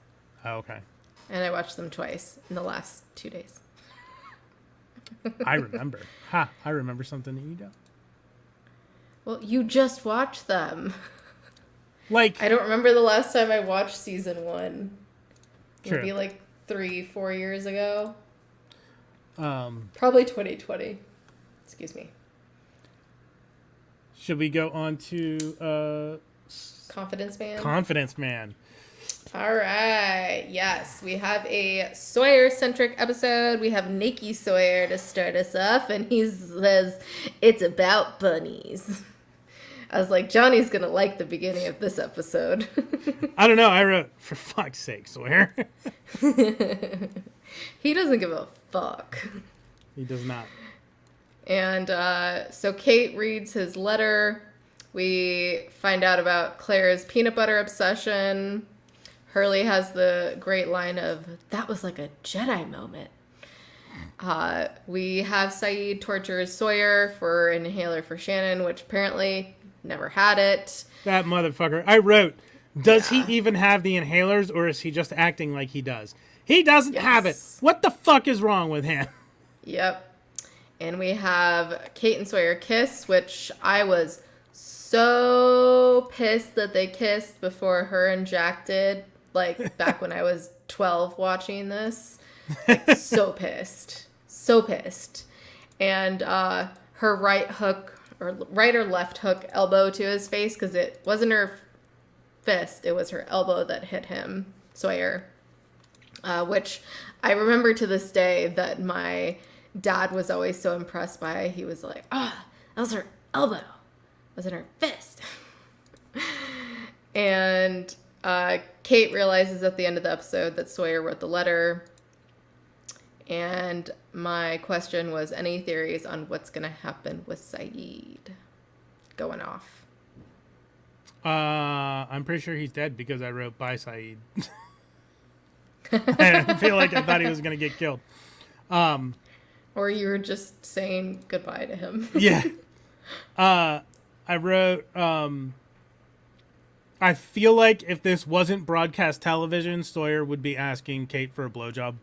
Oh, okay. And I watched them twice in the last 2 days. I remember. I remember something that you don't. Well, you just watched them. Like, I don't remember the last time I watched season 1. True. Maybe 3-4 years ago. Probably 2020. Excuse me. Should we go on to Confidence Man? Confidence Man. All right. Yes, we have a Sawyer-centric episode. We have Nikki Sawyer to start us off, and he says, "It's about bunnies." I was like, Johnny's going to like the beginning of this episode. I don't know. I wrote, for fuck's sake, Sawyer. He doesn't give a fuck. He does not. And so Kate reads his letter. We find out about Claire's peanut butter obsession. Hurley has the great line of, "That was like a Jedi moment." We have Saeed tortures Sawyer for an inhaler for Shannon, which apparently never had it. That motherfucker. I wrote, does he even have the inhalers, or is he just acting like he does? He doesn't have it. What the fuck is wrong with him? Yep. And we have Kate and Sawyer kiss, which I was so pissed that they kissed before her and Jack did. Back when I was 12 watching this. So pissed. So pissed. And her right or left hook elbow to his face, because it wasn't her fist, it was her elbow that hit him, Sawyer. Which I remember to this day that my dad was always so impressed by. He was like, that was her elbow. It wasn't her fist. And Kate realizes at the end of the episode that Sawyer wrote the letter. And my question was, any theories on what's going to happen with Saeed going off? I'm pretty sure he's dead because I wrote, "Bye, Saeed." I feel like I thought he was going to get killed. Or you were just saying goodbye to him. Yeah. I wrote, I feel like if this wasn't broadcast television, Sawyer would be asking Kate for a blowjob.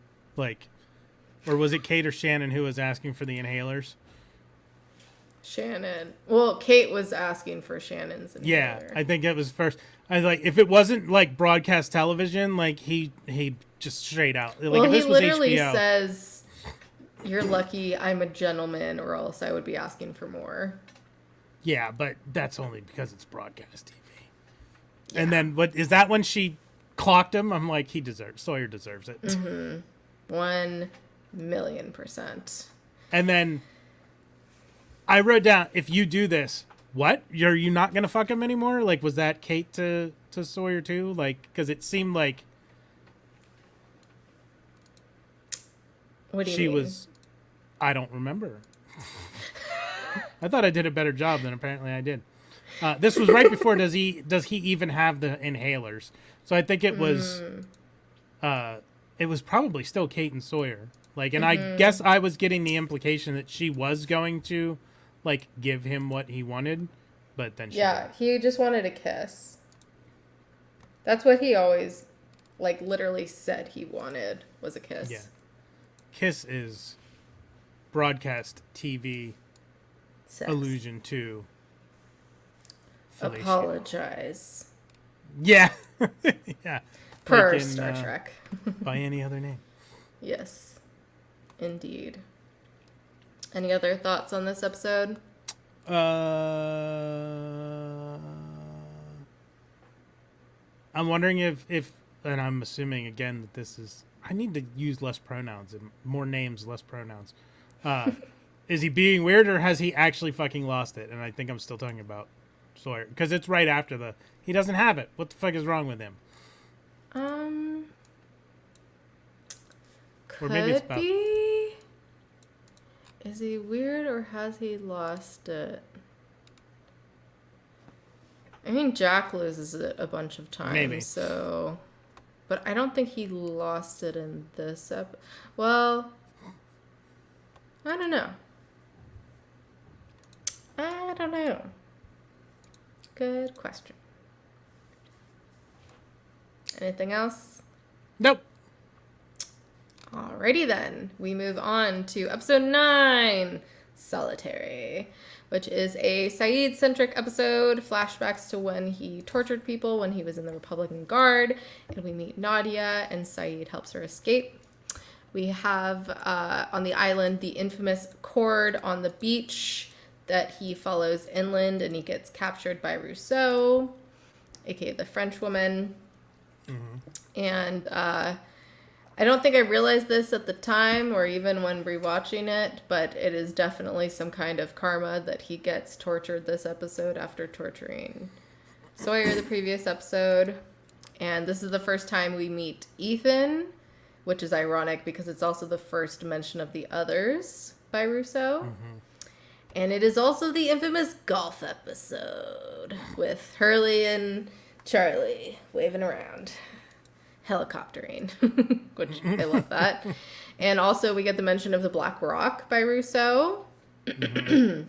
Or was it Kate or Shannon who was asking for the inhalers? Shannon. Well, Kate was asking for Shannon's inhaler. Yeah, I think it was first. I was like, if it wasn't broadcast television, he just straight out. Well, if he this was literally HBO, says, "You're lucky I'm a gentleman, or else I would be asking for more." Yeah, but that's only because it's broadcast TV. Yeah. And then is that when she clocked him? I'm like, Sawyer deserves it. 1,000,000%. And then I wrote down, if you do this, what? Are you not going to fuck him anymore? Was that Kate to Sawyer too? Because it seemed like what do you mean? Was, I don't remember. I thought I did a better job than apparently I did. This was right before does he even have the inhalers? So I think it was probably still Kate and Sawyer. And I guess I was getting the implication that she was going to give him what he wanted, but then didn't. He just wanted a kiss. That's what he always literally said he wanted, was a kiss. Yeah. kiss is broadcast TV Sex. allusion to fellatio. Apologize. Yeah. Yeah. Per like in, Star Trek. By any other name. Yes. Indeed. Any other thoughts on this episode? I'm wondering if, and I'm assuming again that this is, I need to use less pronouns and more names, less pronouns. Is he being weird or has he actually fucking lost it? And I think I'm still talking about Sawyer because it's right after he doesn't have it. What the fuck is wrong with him? Could be. Is he weird or has he lost it? I mean, Jack loses it a bunch of times, Maybe. So... But I don't think he lost it in this episode. Well, I don't know. Good question. Anything else? Nope. Alrighty then. We move on to episode 9, Solitary, which is a Saeed-centric episode, flashbacks to when he tortured people when he was in the Republican Guard, and we meet Nadia, and Saeed helps her escape. We have, on the island, the infamous cord on the beach that he follows inland, and he gets captured by Rousseau, aka the French woman. Mm-hmm. And I don't think I realized this at the time or even when rewatching it, but it is definitely some kind of karma that he gets tortured this episode after torturing Sawyer the previous episode. And this is the first time we meet Ethan, which is ironic because it's also the first mention of the others by Rousseau. Mm-hmm. And it is also the infamous golf episode with Hurley and Charlie waving around. Helicoptering, which I love that. And also we get the mention of the Black Rock by Rousseau, mm-hmm.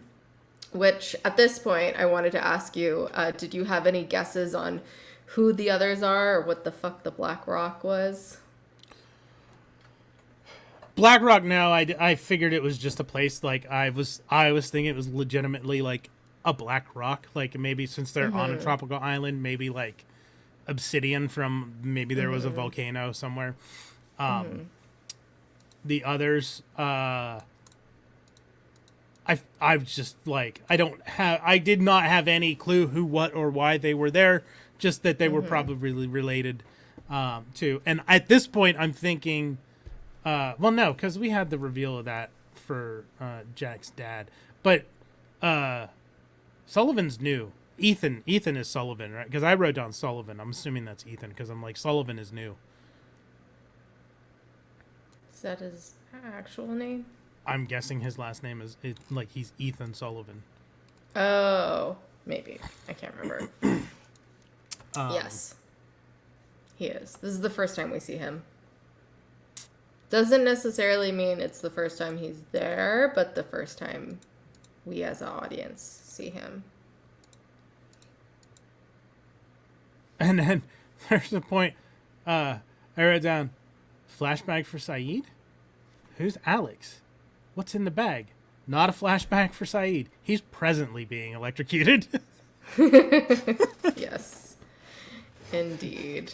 Which at this point I wanted to ask you, did you have any guesses on who the others are or what the fuck the Black Rock was? Black Rock, no, I figured it was just a place. Like I was thinking it was legitimately like a black rock, like maybe since they're mm-hmm. on a tropical island, maybe like obsidian from maybe there was a volcano somewhere. The others, I've just like I did not have any clue who, what, or why they were there. Just that they were probably related to. And at this point, I'm thinking, well, no, because we had the reveal of that for Jack's dad, but Sullivan's new. Ethan is Sullivan, right? Because I wrote down Sullivan. I'm assuming that's Ethan because I'm like, Sullivan is new. Is that his actual name? I'm guessing his last name is like he's Ethan Sullivan. Oh, maybe. I can't remember. Yes. He is. This is the first time we see him. Doesn't necessarily mean it's the first time he's there, but the first time we as an audience see him. And then there's a point, I wrote down, flashback for Saeed? Who's Alex? What's in the bag? Not a flashback for Saeed. He's presently being electrocuted. Yes, indeed.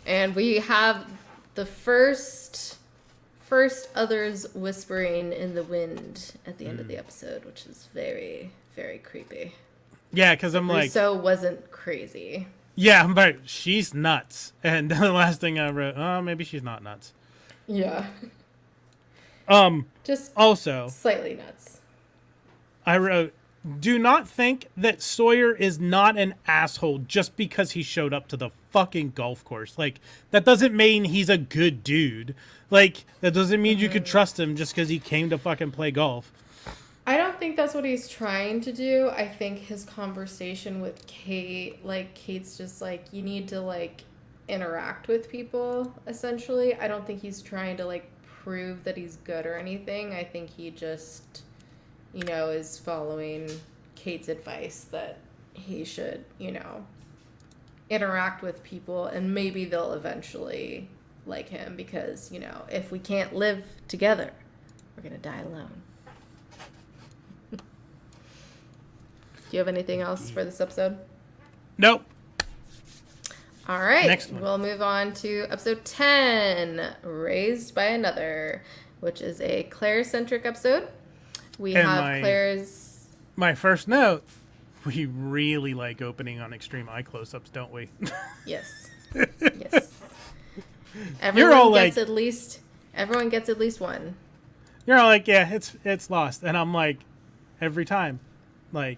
And we have the first others whispering in the wind at the end of the episode, which is very, very creepy. Yeah, because I'm like... Rousseau wasn't crazy. Yeah, but she's nuts. And the last thing I wrote, oh, maybe she's not nuts. Yeah. Just also... slightly nuts. I wrote, do not think that Sawyer is not an asshole just because he showed up to the fucking golf course. Like, that doesn't mean he's a good dude. Like, that doesn't mean you could trust him just because he came to fucking play golf. I don't think that's what he's trying to do. I think his conversation with Kate, like, Kate's just like, you need to, like, interact with people, essentially. I don't think he's trying to, like, prove that he's good or anything. I think he just, you know, is following Kate's advice that he should, you know, interact with people and maybe they'll eventually like him because, if we can't live together, we're going to die alone. Do you have anything else for this episode? Nope. All right. Next one. We'll move on to episode 10, Raised by Another, which is a Claire-centric episode. We have Claire's... My first note, we really like opening on extreme eye close-ups, don't we? Yes. Yes. Everyone gets at least one. You're all like, yeah, it's Lost. And I'm like, every time. Like,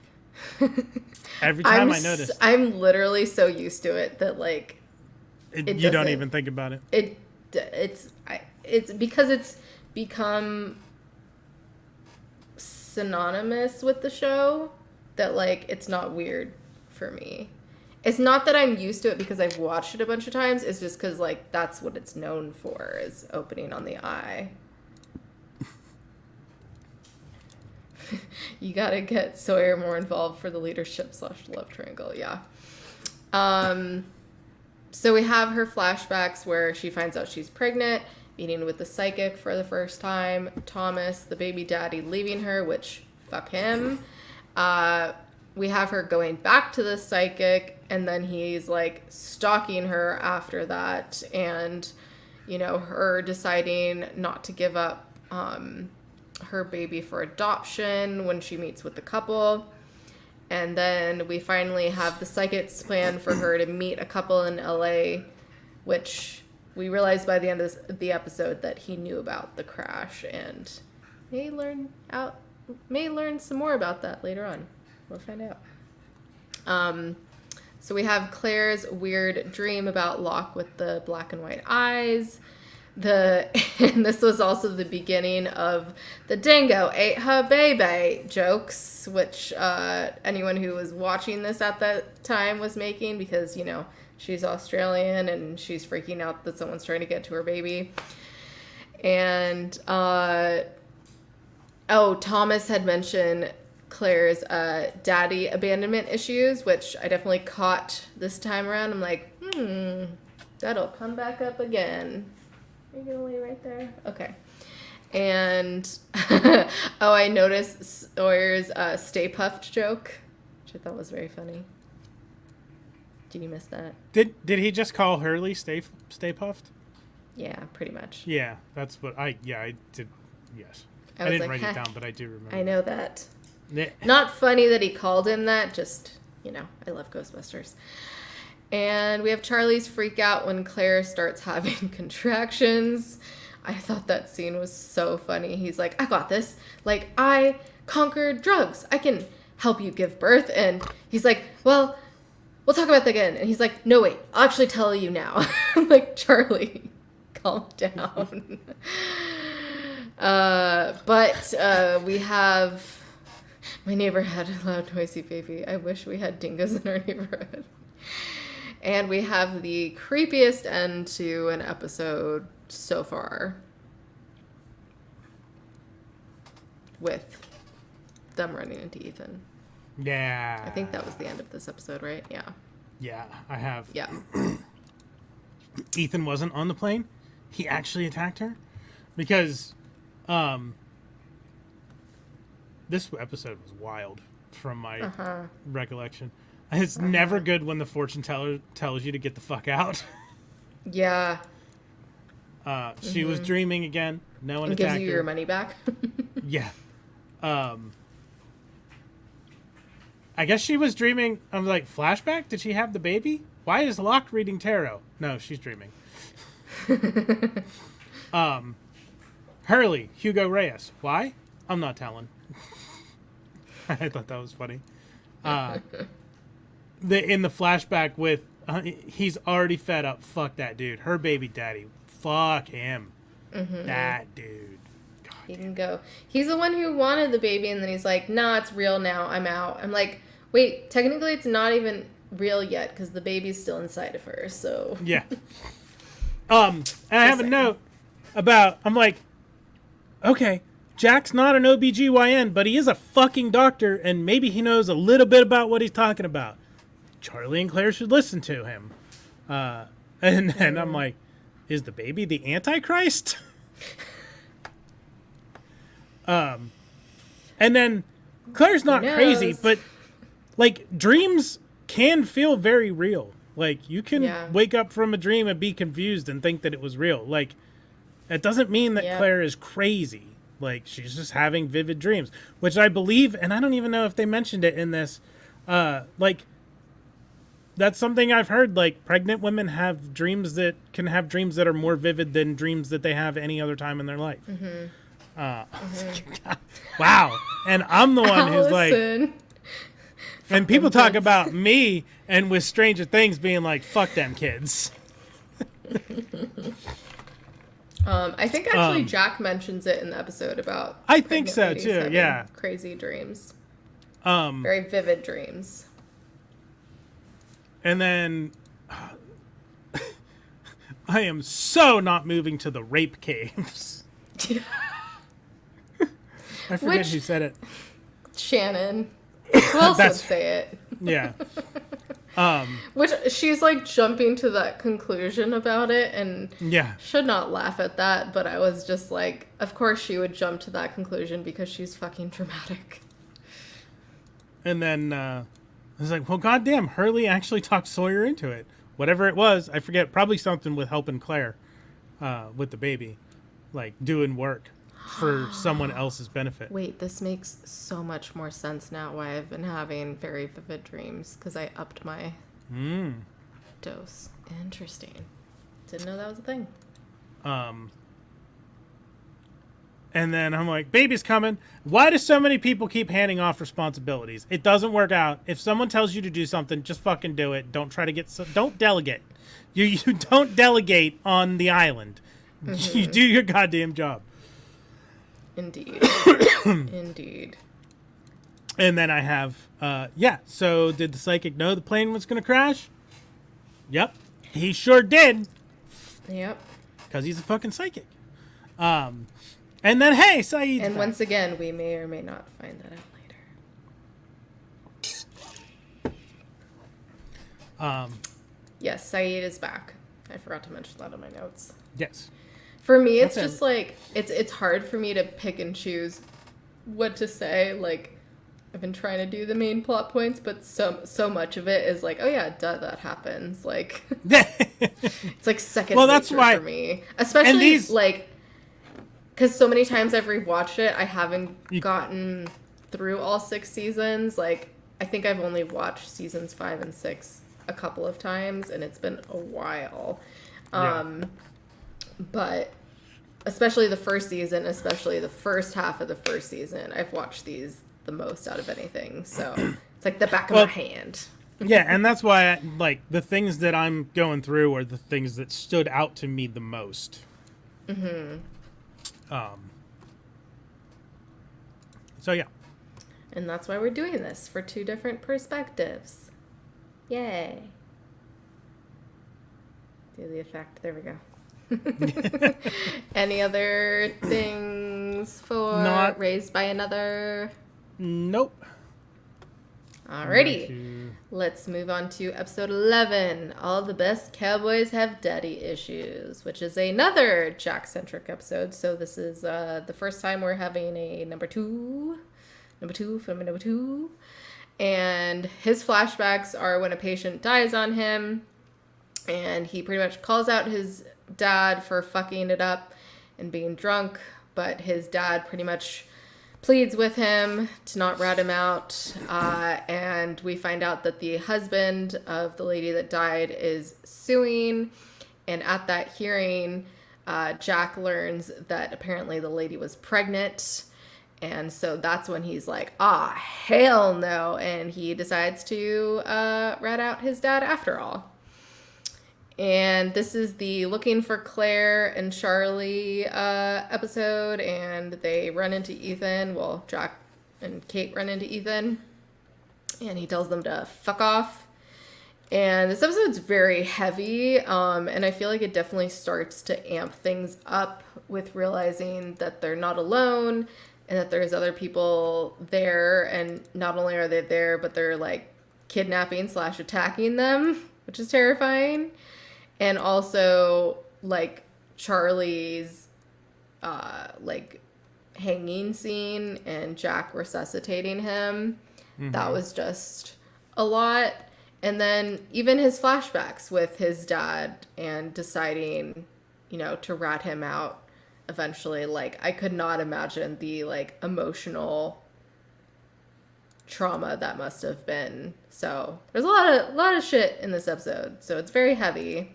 every time I notice. I'm literally so used to it that, like, you don't even think about it. It's because it's become synonymous with the show that, like, it's not weird for me. It's not that I'm used to it because I've watched it a bunch of times. It's just because, like, that's what it's known for, is opening on the eye. You gotta get Sawyer more involved for the leadership / love triangle, yeah. So we have her flashbacks where she finds out she's pregnant, meeting with the psychic for the first time, Thomas, the baby daddy, leaving her, which, fuck him. We have her going back to the psychic, and then he's, like, stalking her after that, and, her deciding not to give up her baby for adoption when she meets with the couple. And then we finally have the psychic's plan for her to meet a couple in LA, which we realized by the end of the episode that he knew about the crash and may learn some more about that later on. We'll find out. So we have Claire's weird dream about Locke with the black and white eyes. And this was also the beginning of the dingo ate her baby jokes, which anyone who was watching this at that time was making because, she's Australian and she's freaking out that someone's trying to get to her baby. And, Thomas had mentioned Claire's daddy abandonment issues, which I definitely caught this time around. I'm like, that'll come back up again. Are you gonna lay right there? Okay. And, I noticed Sawyer's Stay Puffed joke, which I thought was very funny. Did you miss that? Did he just call Hurley Stay Puffed? Yeah, pretty much. Yeah, that's what I did. Yes. I didn't write it down, but I do remember. I know that. Not funny that he called him that, just, I love Ghostbusters. And we have Charlie's freak out when Claire starts having contractions. I thought that scene was so funny. He's like, I got this. Like, I conquered drugs. I can help you give birth. And he's like, well, we'll talk about that again. And he's like, no, wait, I'll actually tell you now. I'm like, Charlie, calm down. But we have... My neighbor had a loud, noisy baby. I wish we had dingoes in our neighborhood. And we have the creepiest end to an episode so far with them running into Ethan. Yeah. I think that was the end of this episode, right? Yeah. Yeah, I have. Yeah. Ethan wasn't on the plane. He actually attacked her because this episode was wild from my recollection. It's never good when the fortune teller tells you to get the fuck out. Yeah. She was dreaming again. No one attacked her. Gives you your money back. Yeah. I guess she was dreaming. I'm like, flashback? Did she have the baby? Why is Locke reading tarot? No, she's dreaming. Hurley, Hugo Reyes. Why? I'm not telling. I thought that was funny. In the flashback with he's already fed up. Fuck that dude. Her baby daddy. Fuck him. That dude. God, he can go. He's the one who wanted the baby, and then he's like, nah, it's real now. I'm out. I'm like, wait, technically it's not even real yet because the baby's still inside of her. So yeah. And I have a note about. I'm like, okay, Jack's not an OBGYN, but he is a fucking doctor, and maybe he knows a little bit about what he's talking about. Charlie and Claire should listen to him. And then I'm like, is the baby the Antichrist? And then Claire's not crazy, but like dreams can feel very real. Like you can wake up from a dream and be confused and think that it was real. Like it doesn't mean that Claire is crazy. Like she's just having vivid dreams, which I believe, and I don't even know if they mentioned it in this. Like that's something I've heard. Like pregnant women have dreams that can have dreams that are more vivid than dreams that they have any other time in their life. Wow. And I'm the one who's like, and people talk about me and with Stranger Things being like, fuck them kids. I think actually Jack mentions it in the episode about. I think so too. Yeah. Crazy dreams. Very vivid dreams. And then I am so not moving to the rape caves. I forget who said it. Shannon. Who else would say it? Yeah. Which she's like jumping to that conclusion about it, and should not laugh at that, but I was just like, of course she would jump to that conclusion because she's fucking dramatic. And then I was like, well, goddamn, Hurley actually talked Sawyer into it. Whatever it was, I forget, probably something with helping Claire with the baby, like doing work for someone else's benefit. Wait, this makes so much more sense now why I've been having very vivid dreams, because I upped my dose. Interesting. Didn't know that was a thing. And then I'm like, baby's coming. Why do so many people keep handing off responsibilities? It doesn't work out. If someone tells you to do something, just fucking do it. Don't try to don't delegate. You don't delegate on the island. You do your goddamn job. Indeed. Indeed. And then I have, so did the psychic know the plane was going to crash? Yep. He sure did. Yep. Because he's a fucking psychic. And then, hey, Saeed. And once again, we may or may not find that out later. Yes, Saeed is back. I forgot to mention that in my notes. Yes. For me, it's just like, it's hard for me to pick and choose what to say. Like, I've been trying to do the main plot points, but so much of it is like, oh yeah, duh, that happens. Like, it's like second nature for me. Especially, like, because so many times I've rewatched it, I haven't gotten through all 6 seasons. Like, I think I've only watched seasons 5 and 6 a couple of times, and it's been a while. But especially the first season, especially the first half of the first season, I've watched these the most out of anything. So it's like the back of my hand. Yeah, and that's why the things that I'm going through are the things that stood out to me the most. So yeah. And that's why we're doing this, for 2 different perspectives. Yay. Do the effect. There we go. Any other things for Raised by Another? Nope. Alrighty. Let's move on to episode 11. All the best cowboys have daddy issues, which is another Jack-centric episode. So this is the first time we're having a number two. And his flashbacks are when a patient dies on him, and he pretty much calls out his dad for fucking it up and being drunk, but his dad pretty much pleads with him to not rat him out, and we find out that the husband of the lady that died is suing, and at that hearing, Jack learns that apparently the lady was pregnant, and so that's when he's like, hell no, and he decides to rat out his dad after all. And this is the Looking for Claire and Charlie episode, and they run into Ethan. Well, Jack and Kate run into Ethan, and he tells them to fuck off. And this episode's very heavy, and I feel like it definitely starts to amp things up with realizing that they're not alone, and that there's other people there, and not only are they there, but they're like kidnapping / attacking them, which is terrifying. And also, like, Charlie's like hanging scene and Jack resuscitating him. That was just a lot. And then even his flashbacks with his dad and deciding, you know, to rat him out eventually. Like, I could not imagine the, like, emotional trauma that must have been. So there's a lot of shit in this episode. So it's very heavy.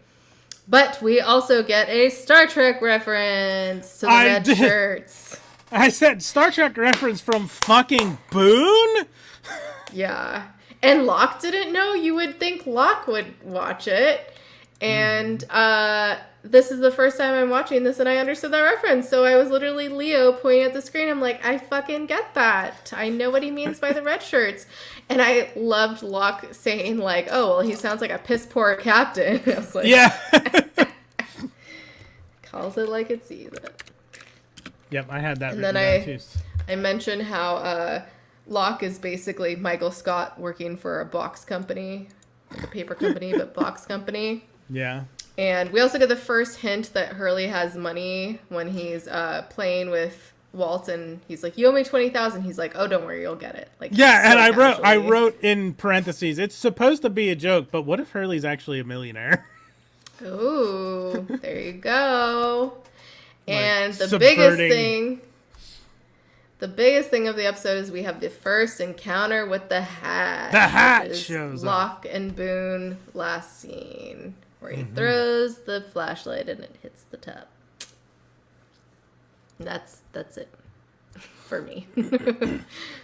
But we also get a Star Trek reference to the red shirts. I said Star Trek reference from fucking Boone? Yeah. And Locke didn't know. You would think Locke would watch it. And this is the first time I'm watching this and I understood that reference. So I was literally Leo pointing at the screen. I'm like, I fucking get that. I know what he means by the red shirts. And I loved Locke saying like, oh, well, he sounds like a piss poor captain. I was like, yeah. Calls it like it sees it. Yep, I had that. And then I mentioned how Locke is basically Michael Scott working for a box company, like a paper company, but box company. Yeah. And we also get the first hint that Hurley has money when he's playing with Walt, and he's like, "You owe me $20,000." He's like, "Oh, don't worry, you'll get it." Like, yeah, so and I wrote in parentheses, it's supposed to be a joke, but what if Hurley's actually a millionaire? Ooh, there you go. And like, the biggest thing of the episode is we have the first encounter with the Hat. The Hat shows Locke and Boone last scene, where he throws the flashlight and it hits the tub. That's it for me.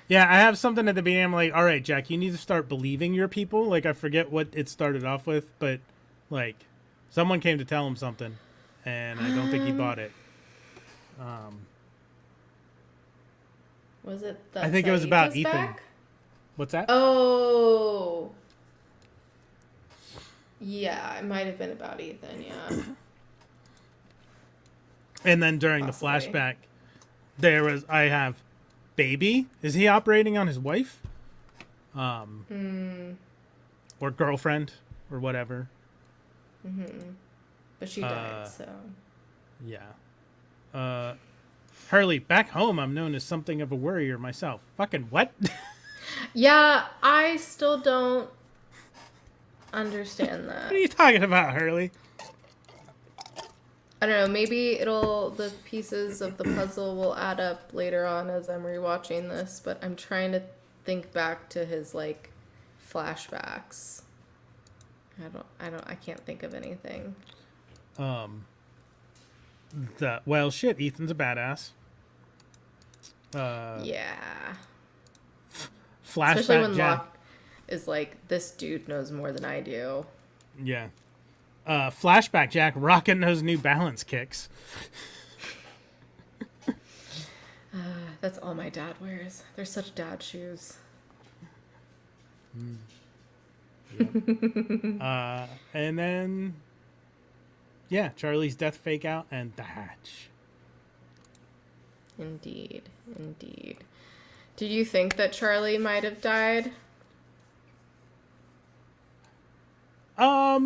Yeah, I have something at the beginning. I'm like, all right, Jack, you need to start believing your people. Like, I forget what it started off with, but like, someone came to tell him something, and I don't think he bought it. Was it that I think it was about was Ethan. Back? What's that? Oh. Yeah, it might have been about Ethan, yeah. And then during Possibly. the flashback, I have baby. Is he operating on his wife? Or girlfriend, or whatever. But she died, so. Yeah. Hurley, back home, I'm known as something of a worrier myself. Fucking what? Yeah, I still don't understand that. What are you talking about, Hurley? I don't know, maybe the pieces of the puzzle will add up later on as I'm rewatching this, but I'm trying to think back to his, like, flashbacks. I can't think of anything. Well, shit, Ethan's a badass. Yeah. Flashback Especially when Jack. Locke is like, this dude knows more than I do. Yeah. Flashback Jack rocking those New Balance kicks. That's all my dad wears. They're such dad shoes. Yep. And then, yeah, Charlie's death fake out and the hatch. Indeed. Did you think that Charlie might have died? I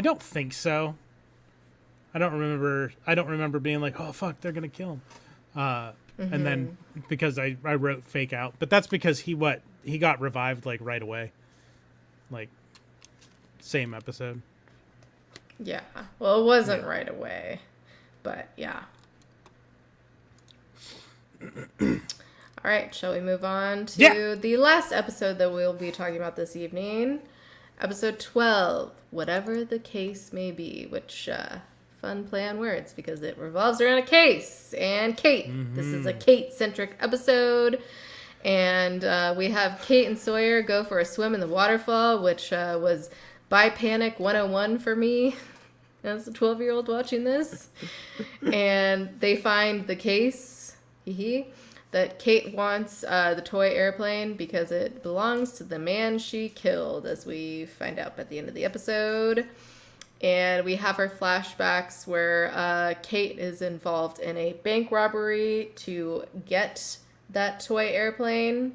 don't think so. I don't remember being like, oh fuck, they're gonna kill him. And then because I wrote fake out, but that's because he got revived like right away, like same episode. Yeah. Well, it wasn't right away, but yeah. All right, shall we move on to the last episode that we'll be talking about this evening? Episode 12, Whatever the Case May Be, which, fun play on words because it revolves around a case and Kate. This is a Kate-centric episode. And we have Kate and Sawyer go for a swim in the waterfall, which was Bi Panic 101 for me as a 12-year-old watching this. And they find the case, that Kate wants the toy airplane because it belongs to the man she killed, as we find out at the end of the episode. And we have our flashbacks where Kate is involved in a bank robbery to get that toy airplane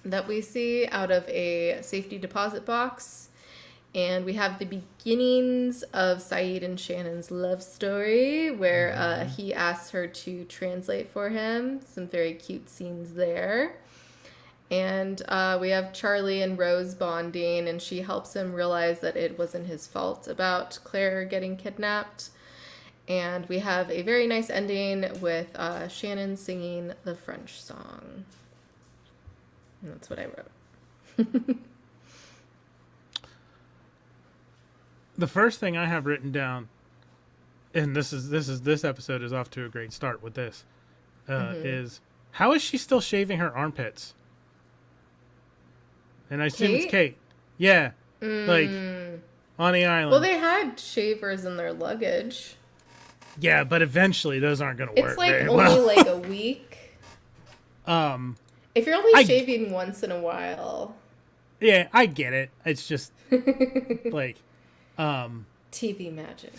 that we see out of a safety deposit box. And we have the beginnings of Saeed and Shannon's love story, where he asks her to translate for him. Some very cute scenes there. And we have Charlie and Rose bonding, and she helps him realize that it wasn't his fault about Claire getting kidnapped. And we have a very nice ending with Shannon singing the French song. And that's what I wrote. The first thing I have written down, and this episode is off to a great start with this, is how is she still shaving her armpits? And I assume it's Kate. Yeah. Like, on the island. Well, they had shavers in their luggage. Yeah, but eventually those aren't going to work. It's like very only well. like a week. If you're only shaving once in a while. Yeah, I get it. It's just like TV magic.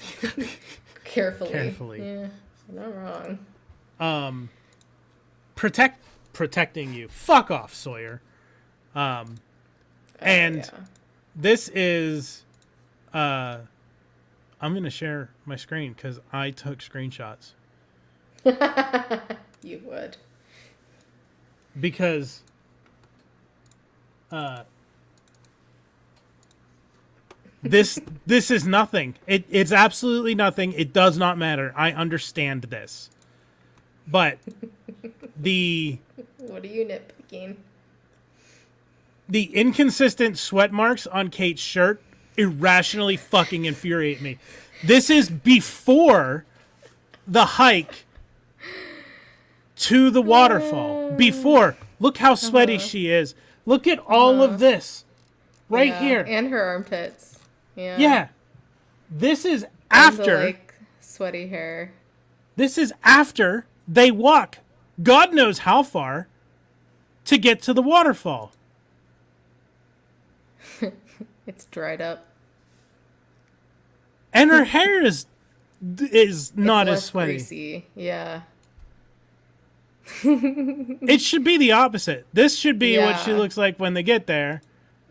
Carefully. Yeah, not wrong. Protecting you. Fuck off, Sawyer. This is I'm going to share my screen because I took screenshots. You would. Because this is nothing. It's absolutely nothing. It does not matter. I understand this. But what are you nitpicking? The inconsistent sweat marks on Kate's shirt irrationally fucking infuriate me. This is before the hike to the waterfall. Before. Look how sweaty she is. Look at all of this. Right here. And her armpits. Yeah. Yeah. This is after. And the, sweaty hair. This is after they walk God knows how far to get to the waterfall. It's dried up. And her hair is not as sweaty. Greasy. Yeah. It should be the opposite. This should be what she looks like when they get there.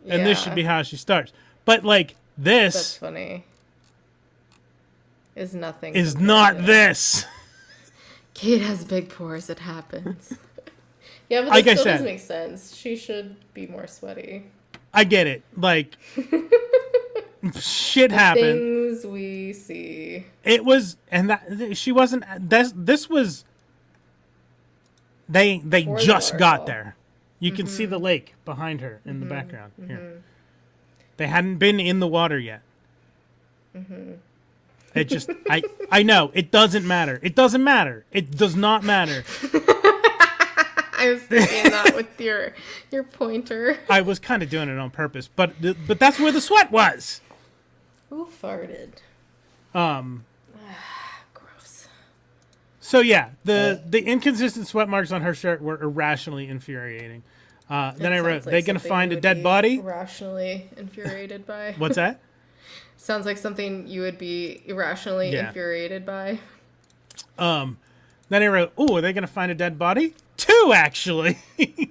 And this should be how she starts. But like this. That's funny. Is nothing. Is not this. Kate has big pores. It happens. Yeah, but that still doesn't make sense. She should be more sweaty. I get it. Like, shit happened. Things we see. It was, and that she wasn't. This was. They just got there. You can see the lake behind her in the background here. They hadn't been in the water yet. It just, I know it doesn't matter. It doesn't matter. It does not matter. I was thinking that with your pointer. I was kind of doing it on purpose, but that's where the sweat was. Who farted? Gross. So yeah, the inconsistent sweat marks on her shirt were irrationally infuriating. Then I wrote, "They gonna find a dead body?" Irrationally infuriated by. What's that? Sounds like something you would be irrationally infuriated by. Then I wrote, "Oh, are they gonna find a dead body?" 2, actually.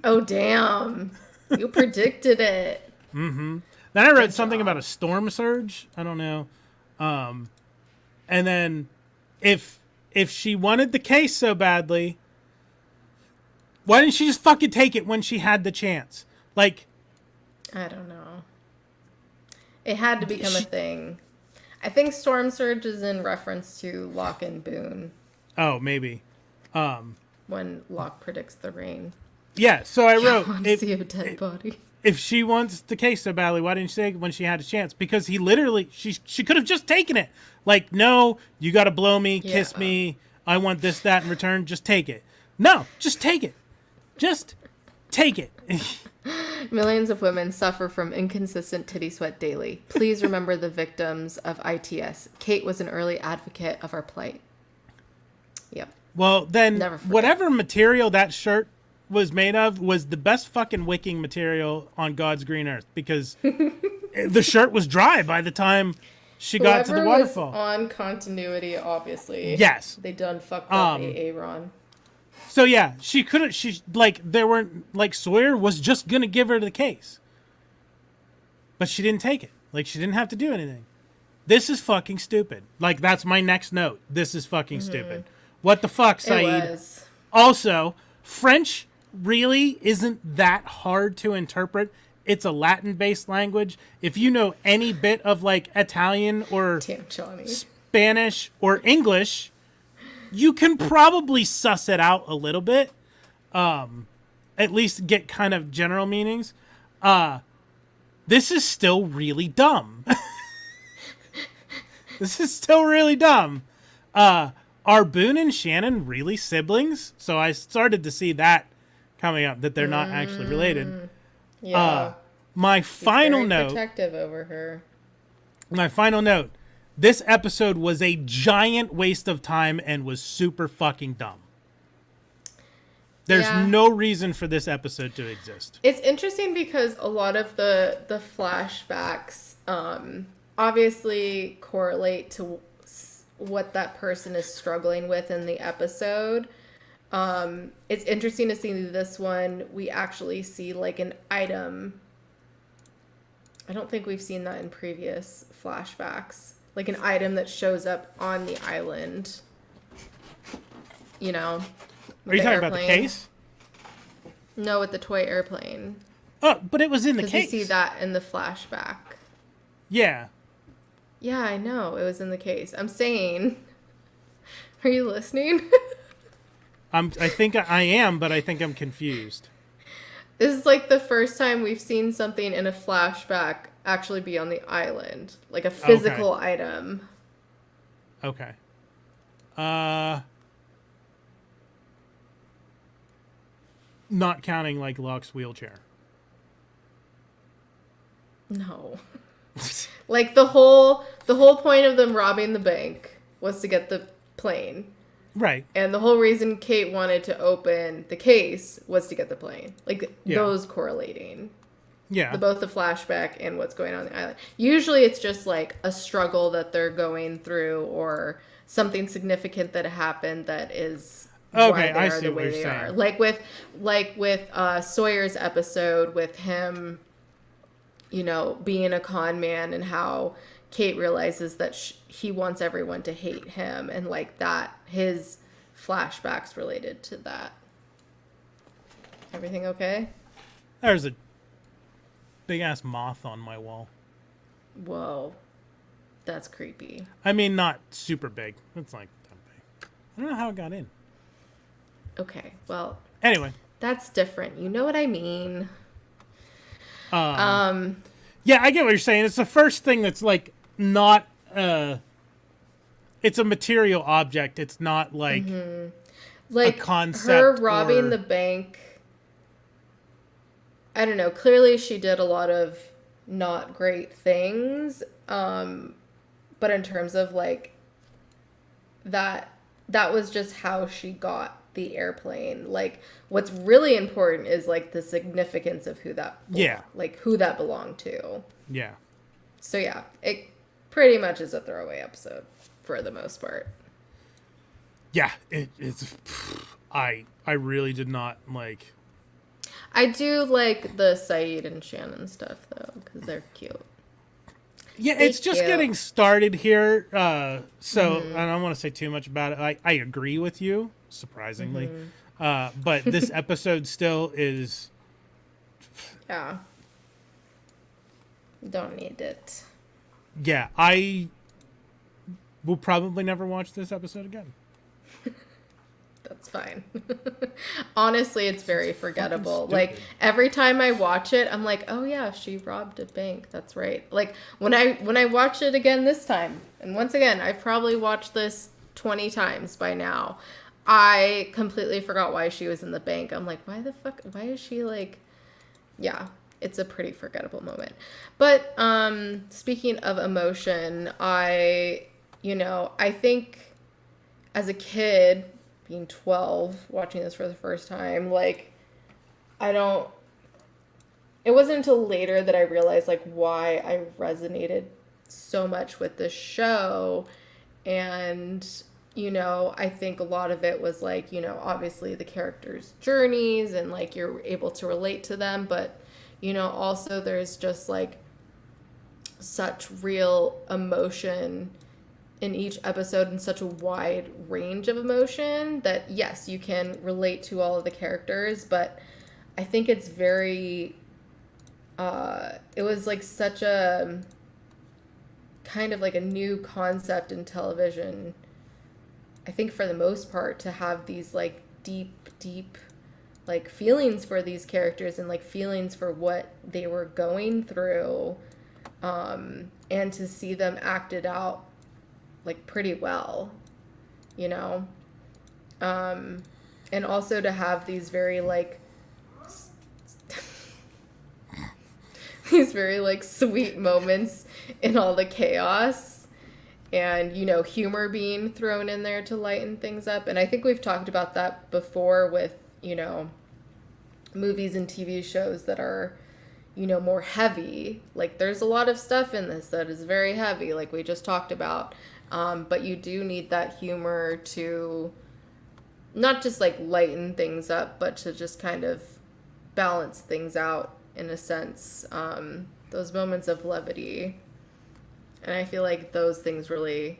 Oh, damn. You predicted it. Then I wrote something about a storm surge. I don't know. And then if she wanted the case so badly, why didn't she just fucking take it when she had the chance? Like, I don't know. It had to become a thing. I think storm surge is in reference to Locke and Boone. Oh, maybe. When Locke predicts the rain. Yeah, so I wrote, see a dead body. If she wants the case so badly, why didn't she take it when she had a chance? Because he literally, she could have just taken it. Like, no, you got to blow me, kiss me. I want this, that in return. Just take it. No, just take it. Just take it. Millions of women suffer from inconsistent titty sweat daily. Please remember the victims of ITS. Kate was an early advocate of our plight. Yep. Well, then whatever material that shirt was made of was the best fucking wicking material on God's green earth, because the shirt was dry by the time she got to the waterfall. Was on continuity, obviously. Yes. They done fucked up Aaron. So yeah, she couldn't, there weren't, Sawyer was just gonna give her the case. But she didn't take it. Like, she didn't have to do anything. This is fucking stupid. Like, that's my next note. This is fucking stupid. What the fuck, Saeed? It was. Also, French really isn't that hard to interpret. It's a Latin-based language. If you know any bit of, like, Italian or Damn, Johnny. Spanish or English, you can probably suss it out a little bit. At least get kind of general meanings. This is still really dumb. This is still really dumb. Are Boone and Shannon really siblings? So I started to see that coming up, that they're not actually related. Yeah. My final He's very note. protective over her. My final note. This episode was a giant waste of time and was super fucking dumb. There's no reason for this episode to exist. It's interesting because a lot of the flashbacks obviously correlate to what that person is struggling with in the episode. It's interesting to see this one. We actually see like an item. I don't think we've seen that in previous flashbacks. Like an item that shows up on the island. You know? Are you talking about the case? No, with the toy airplane. Oh, but it was in the case. Because you see that in the flashback. Yeah. Yeah, I know. It was in the case. I'm saying... Are you listening? I think I am, but I think I'm confused. This is like the first time we've seen something in a flashback actually be on the island. Like a physical item. Okay. Not counting like Locke's wheelchair. No. Like the whole point of them robbing the bank was to get the plane. Right. And the whole reason Kate wanted to open the case was to get the plane. Like those correlating. Yeah. Both the flashback and what's going on the island. Usually it's just like a struggle that they're going through or something significant that happened that is why they are the way they are. Like with Sawyer's episode with him, you know, being a con man and how Kate realizes that he wants everyone to hate him and like that his flashbacks related to that. Everything okay? There's a big ass moth on my wall. Whoa. That's creepy. I mean, not super big. It's like that big. I don't know how it got in. Okay, well. Anyway. That's different. You know what I mean? Yeah, I get what you're saying. It's the first thing that's like not it's a material object. It's not like like a concept. Her robbing the bank. I don't know. Clearly she did a lot of not great things. But in terms of like that was just how she got the airplane. Like what's really important is like the significance of who that like who that belonged to. Yeah. So yeah, it pretty much is a throwaway episode for the most part. Yeah, it's I really did not like. I do like the Saeed and Shannon stuff though because they're cute. Yeah, it's just getting started here, so I don't want to say too much about it. I agree with you, surprisingly, but this episode still is... Yeah. Don't need it. Yeah, I will probably never watch this episode again. That's fine. Honestly, it's very forgettable. Like every time I watch it, I'm like, oh yeah, she robbed a bank. That's right. Like when I watch it again this time, and once again, I've probably watched this 20 times by now. I completely forgot why she was in the bank. I'm like, why is she like, yeah, it's a pretty forgettable moment. But speaking of emotion, I think as a kid, being 12, watching this for the first time, like, it wasn't until later that I realized, like, why I resonated so much with this show, and, I think a lot of it was, like, obviously the characters' journeys, and, like, you're able to relate to them, but, also there's just, like, such real emotion in each episode, and such a wide range of emotion, that yes, you can relate to all of the characters, but I think it's very it was like such a kind of like a new concept in television, I think, for the most part, to have these like deep like feelings for these characters, and like feelings for what they were going through, and to see them acted out like pretty well, you know, and also to have these very like these very like sweet moments in all the chaos, and, you know, humor being thrown in there to lighten things up. And I think we've talked about that before with, you know, movies and TV shows that are, you know, more heavy. Like, there's a lot of stuff in this that is very heavy, like we just talked about. But you do need that humor to not just like lighten things up, but to just kind of balance things out in a sense. Those moments of levity. And I feel like those things really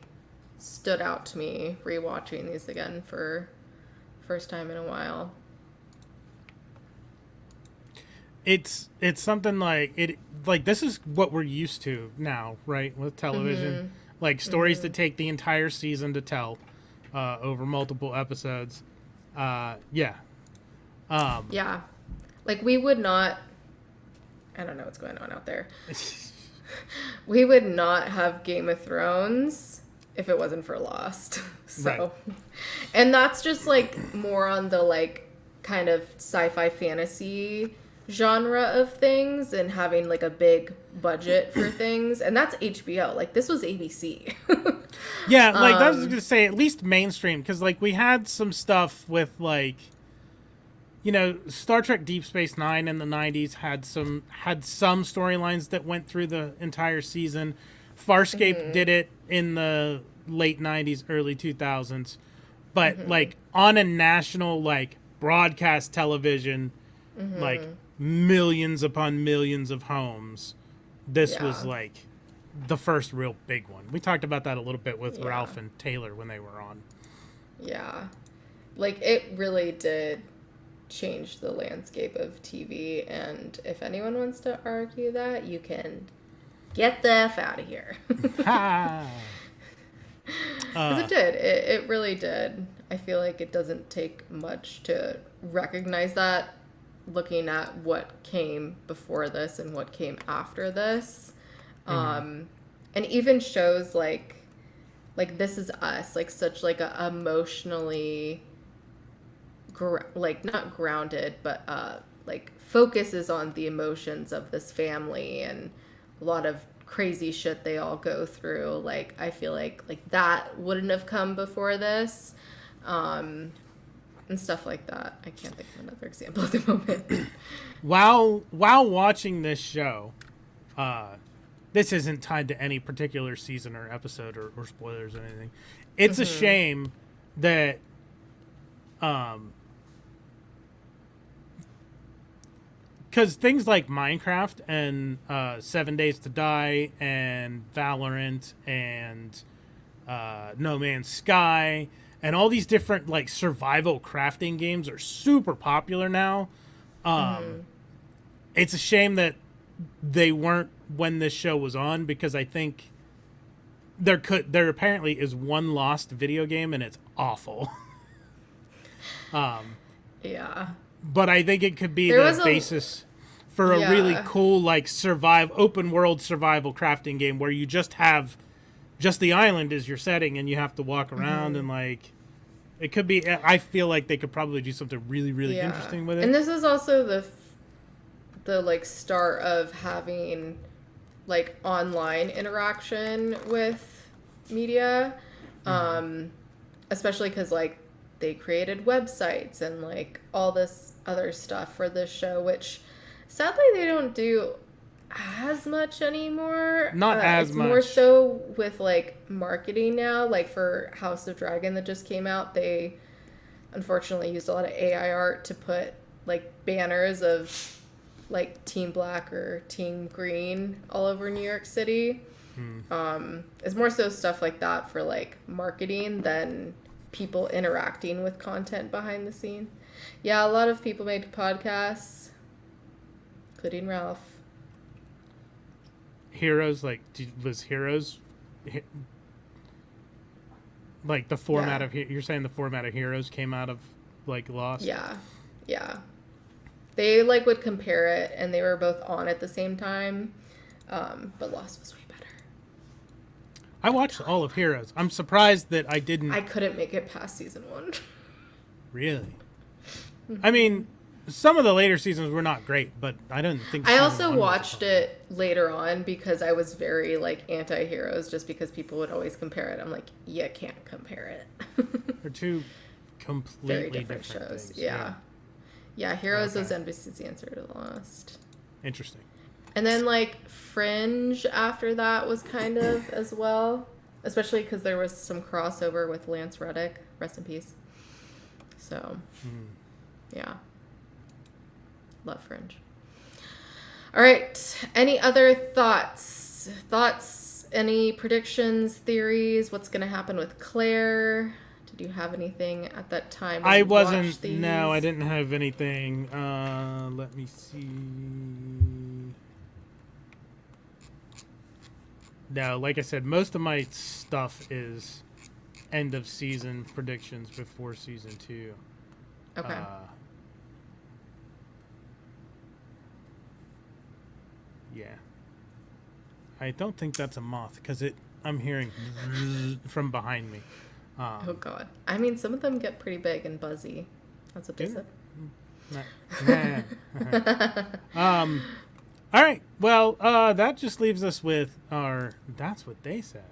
stood out to me rewatching these again for first time in a while. It's something like it, like this is what we're used to now, right? With television, mm-hmm. like stories mm-hmm. that take the entire season to tell, over multiple episodes. Yeah. Yeah. Like, we would not, I don't know what's going on out there. We would not have Game of Thrones if it wasn't for Lost. So, right. And that's just like more on the like kind of sci-fi fantasy genre of things, and having like a big budget for things. And that's HBO. Like, this was ABC. Yeah, like I was gonna say, at least mainstream, because like we had some stuff with like, you know, Star Trek Deep Space Nine in the 90s had some storylines that went through the entire season. Farscape mm-hmm. did it in the late 90s, early 2000s. But mm-hmm. like on a national like broadcast television, mm-hmm. like millions upon millions of homes, this was like the first real big one. We talked about that a little bit with Ralph and Taylor when they were on. Yeah. Like, it really did change the landscape of TV, and if anyone wants to argue that, you can get the F out of here. Because it did. It really did. I feel like it doesn't take much to recognize that, looking at what came before this and what came after this. Mm-hmm. And even shows like This Is Us, like such like a emotionally like not grounded, but like focuses on the emotions of this family and a lot of crazy shit they all go through. Like, I feel like that wouldn't have come before this, and stuff like that. I can't think of another example at the moment. While watching this show, this isn't tied to any particular season or episode or spoilers or anything. It's mm-hmm. a shame that because things like Minecraft and 7 Days to Die and Valorant and No Man's Sky and all these different like survival crafting games are super popular now. Mm-hmm. It's a shame that they weren't when this show was on, because I think there apparently is one lost video game and it's awful. Yeah. But I think it could be the basis for a really cool, like, open world survival crafting game where you just have the island as your setting and you have to walk around, mm-hmm. and like, it could be. I feel like they could probably do something really, really interesting with it. And this is also the like start of having like online interaction with media, mm-hmm. Especially because like they created websites and like all this other stuff for this show, which sadly they don't do as much anymore. Not as much. More so with like marketing now. Like for House of Dragon that just came out, they unfortunately used a lot of AI art to put like banners of like Team Black or Team Green all over New York City. It's more so stuff like that for like marketing than people interacting with content behind the scene. Yeah, a lot of people make podcasts, including Ralph. Heroes, like, was Heroes like the format of, you're saying the format of Heroes came out of like Lost? Yeah. They like would compare it, and they were both on at the same time, but Lost was way better. I watched all of Heroes. I'm surprised that I didn't. I couldn't make it past season 1. Really? I mean, some of the later seasons were not great, but I didn't think. I also watched it later on because I was very like anti-Heroes, just because people would always compare it. I'm like, you can't compare it. They're two completely very different shows. things. Yeah, Heroes was NBC's answer to Lost. Interesting. And then like Fringe after that was kind of as well, especially because there was some crossover with Lance Reddick. Rest in peace. So, yeah. Love Fringe. All right. Any other thoughts? Any predictions, theories? What's going to happen with Claire? Did you have anything at that time? I wasn't. No, I didn't have anything. Let me see. No, like I said, most of my stuff is end of season predictions before season 2. Okay. Yeah. I don't think that's a moth because I'm hearing from behind me. Oh God! I mean, some of them get pretty big and buzzy. That's what they said. All right. Well, that just leaves us with our. That's what they said.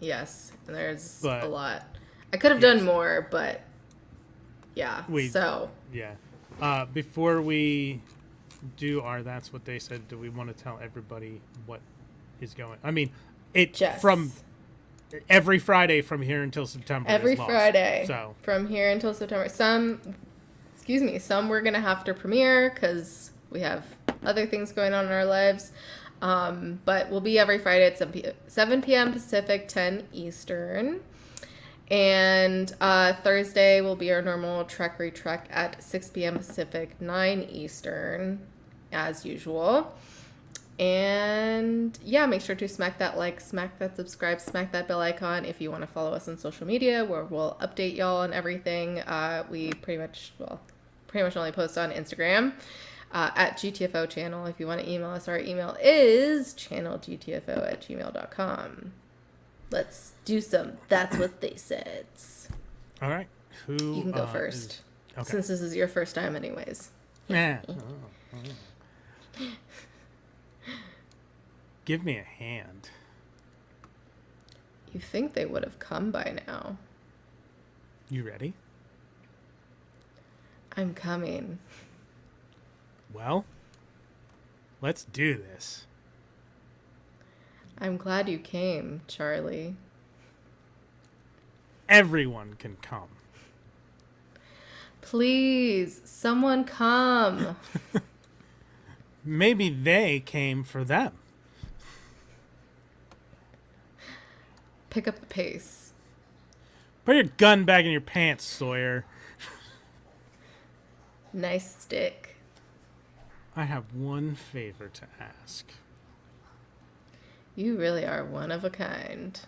Yes, and there's a lot. I could have done more, but yeah. Yeah. Before we do our that's what they said, do we want to tell everybody what is going? I mean, from every Friday from here until September. Every Friday. So from here until September. Some we're gonna have to premiere because we have other things going on in our lives. But we'll be every Friday at 7 p.m. Pacific, 10 Eastern. And Thursday will be our normal Trek Retrek at 6 p.m. Pacific, 9 Eastern, as usual. And yeah, make sure to smack that like, smack that subscribe, smack that bell icon if you want to follow us on social media, where we'll update y'all on everything. We pretty much only post on Instagram. At GTFO channel. If you want to email us, our email is channelgtfo@gmail.com. Let's do some that's what they said. All right. You can go first. Okay. Since this is your first time anyways. Yeah. Give me a hand. You think they would have come by now. You ready? I'm coming. Well, let's do this. I'm glad you came, Charlie. Everyone can come. Please, someone come. Maybe they came for them. Pick up the pace. Put your gun back in your pants, Sawyer. Nice stick. I have one favor to ask. You really are one of a kind.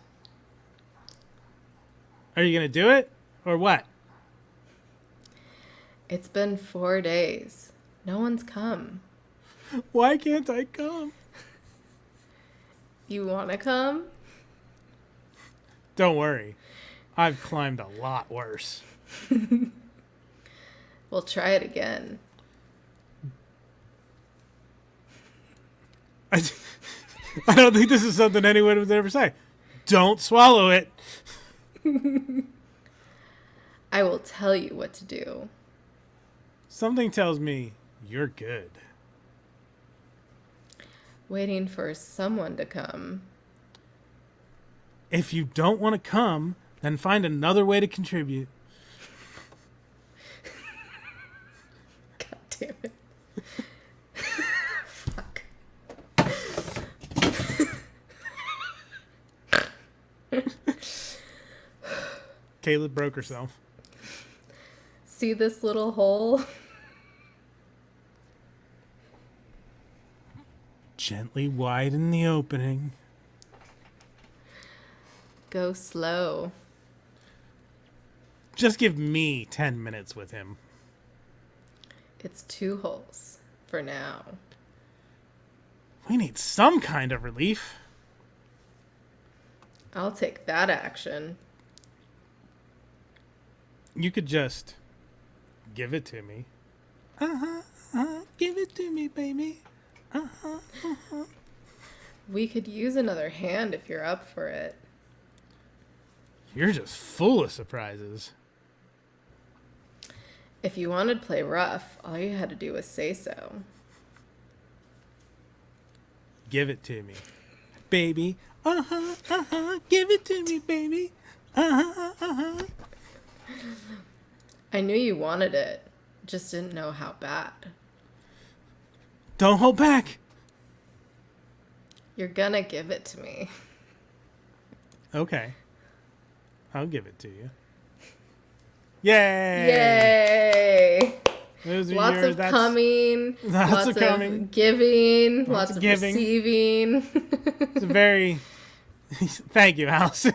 Are you going to do it or what? It's been 4 days. No one's come. Why can't I come? You want to come? Don't worry. I've climbed a lot worse. We'll try it again. I don't think this is something anyone would ever say. Don't swallow it. I will tell you what to do. Something tells me you're good. Waiting for someone to come. If you don't want to come, then find another way to contribute. God damn it. Kayla broke herself. See this little hole? Gently widen the opening. Go slow. Just give me 10 minutes with him. It's 2 holes for now. We need some kind of relief. I'll take that action. You could just give it to me. Give it to me, baby. We could use another hand if you're up for it. You're just full of surprises. If you wanted to play rough, all you had to do was say so. Give it to me, baby. Give it to me, baby. I knew you wanted it, just didn't know how bad. Don't hold back. You're gonna give it to me. Okay. I'll give it to you. Yay! Yay! Those are Lots of coming, lots of coming, giving, lots of giving. Receiving. It's a very... Thank you, Allison.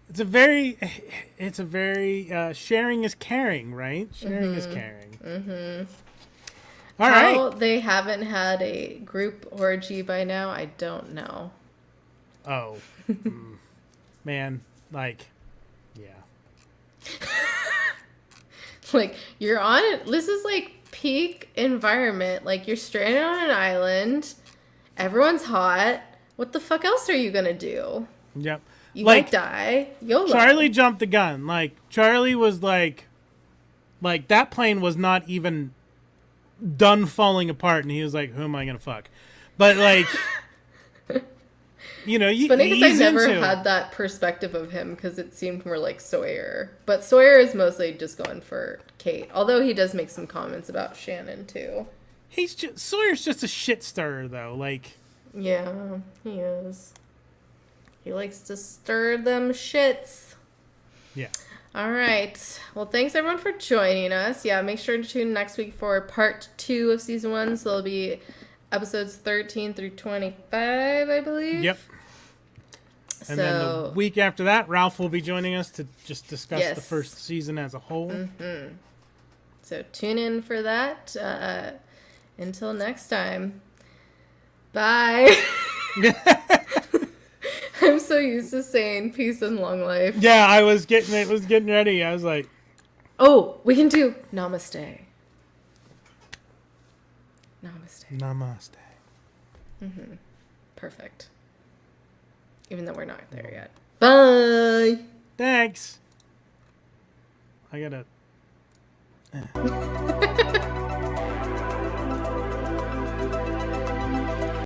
It's a very sharing is caring, right? Sharing is caring. Mm-hmm. All right. How they haven't had a group orgy by now, I don't know. Oh, man, like, yeah. Like, you're on it. This is like peak environment. Like, you're stranded on an island. Everyone's hot. What the fuck else are you gonna do? Yep. You might die. YOLO. Charlie jumped the gun. Like, Charlie was like that plane was not even done falling apart, and he was like, "Who am I gonna fuck?" But like, you know, it's funny because I never had that perspective of him because it seemed more like Sawyer. But Sawyer is mostly just going for Kate, although he does make some comments about Shannon too. Sawyer's just a shit stirrer, though. Like, yeah, he is. He likes to stir them shits. Yeah. All right. Well, thanks everyone for joining us. Yeah, make sure to tune in next week for part 2 of season 1. So there'll be episodes 13 through 25, I believe. Yep. And then the week after that, Ralph will be joining us to just discuss the first season as a whole. Mm-hmm. So tune in for that. Until next time. Bye. I'm so used to saying peace and long life. Yeah, I was getting ready. I was like, oh, we can do namaste. Namaste. Mm-hmm. Perfect. Even though we're not there yet. Bye. Thanks. I gotta...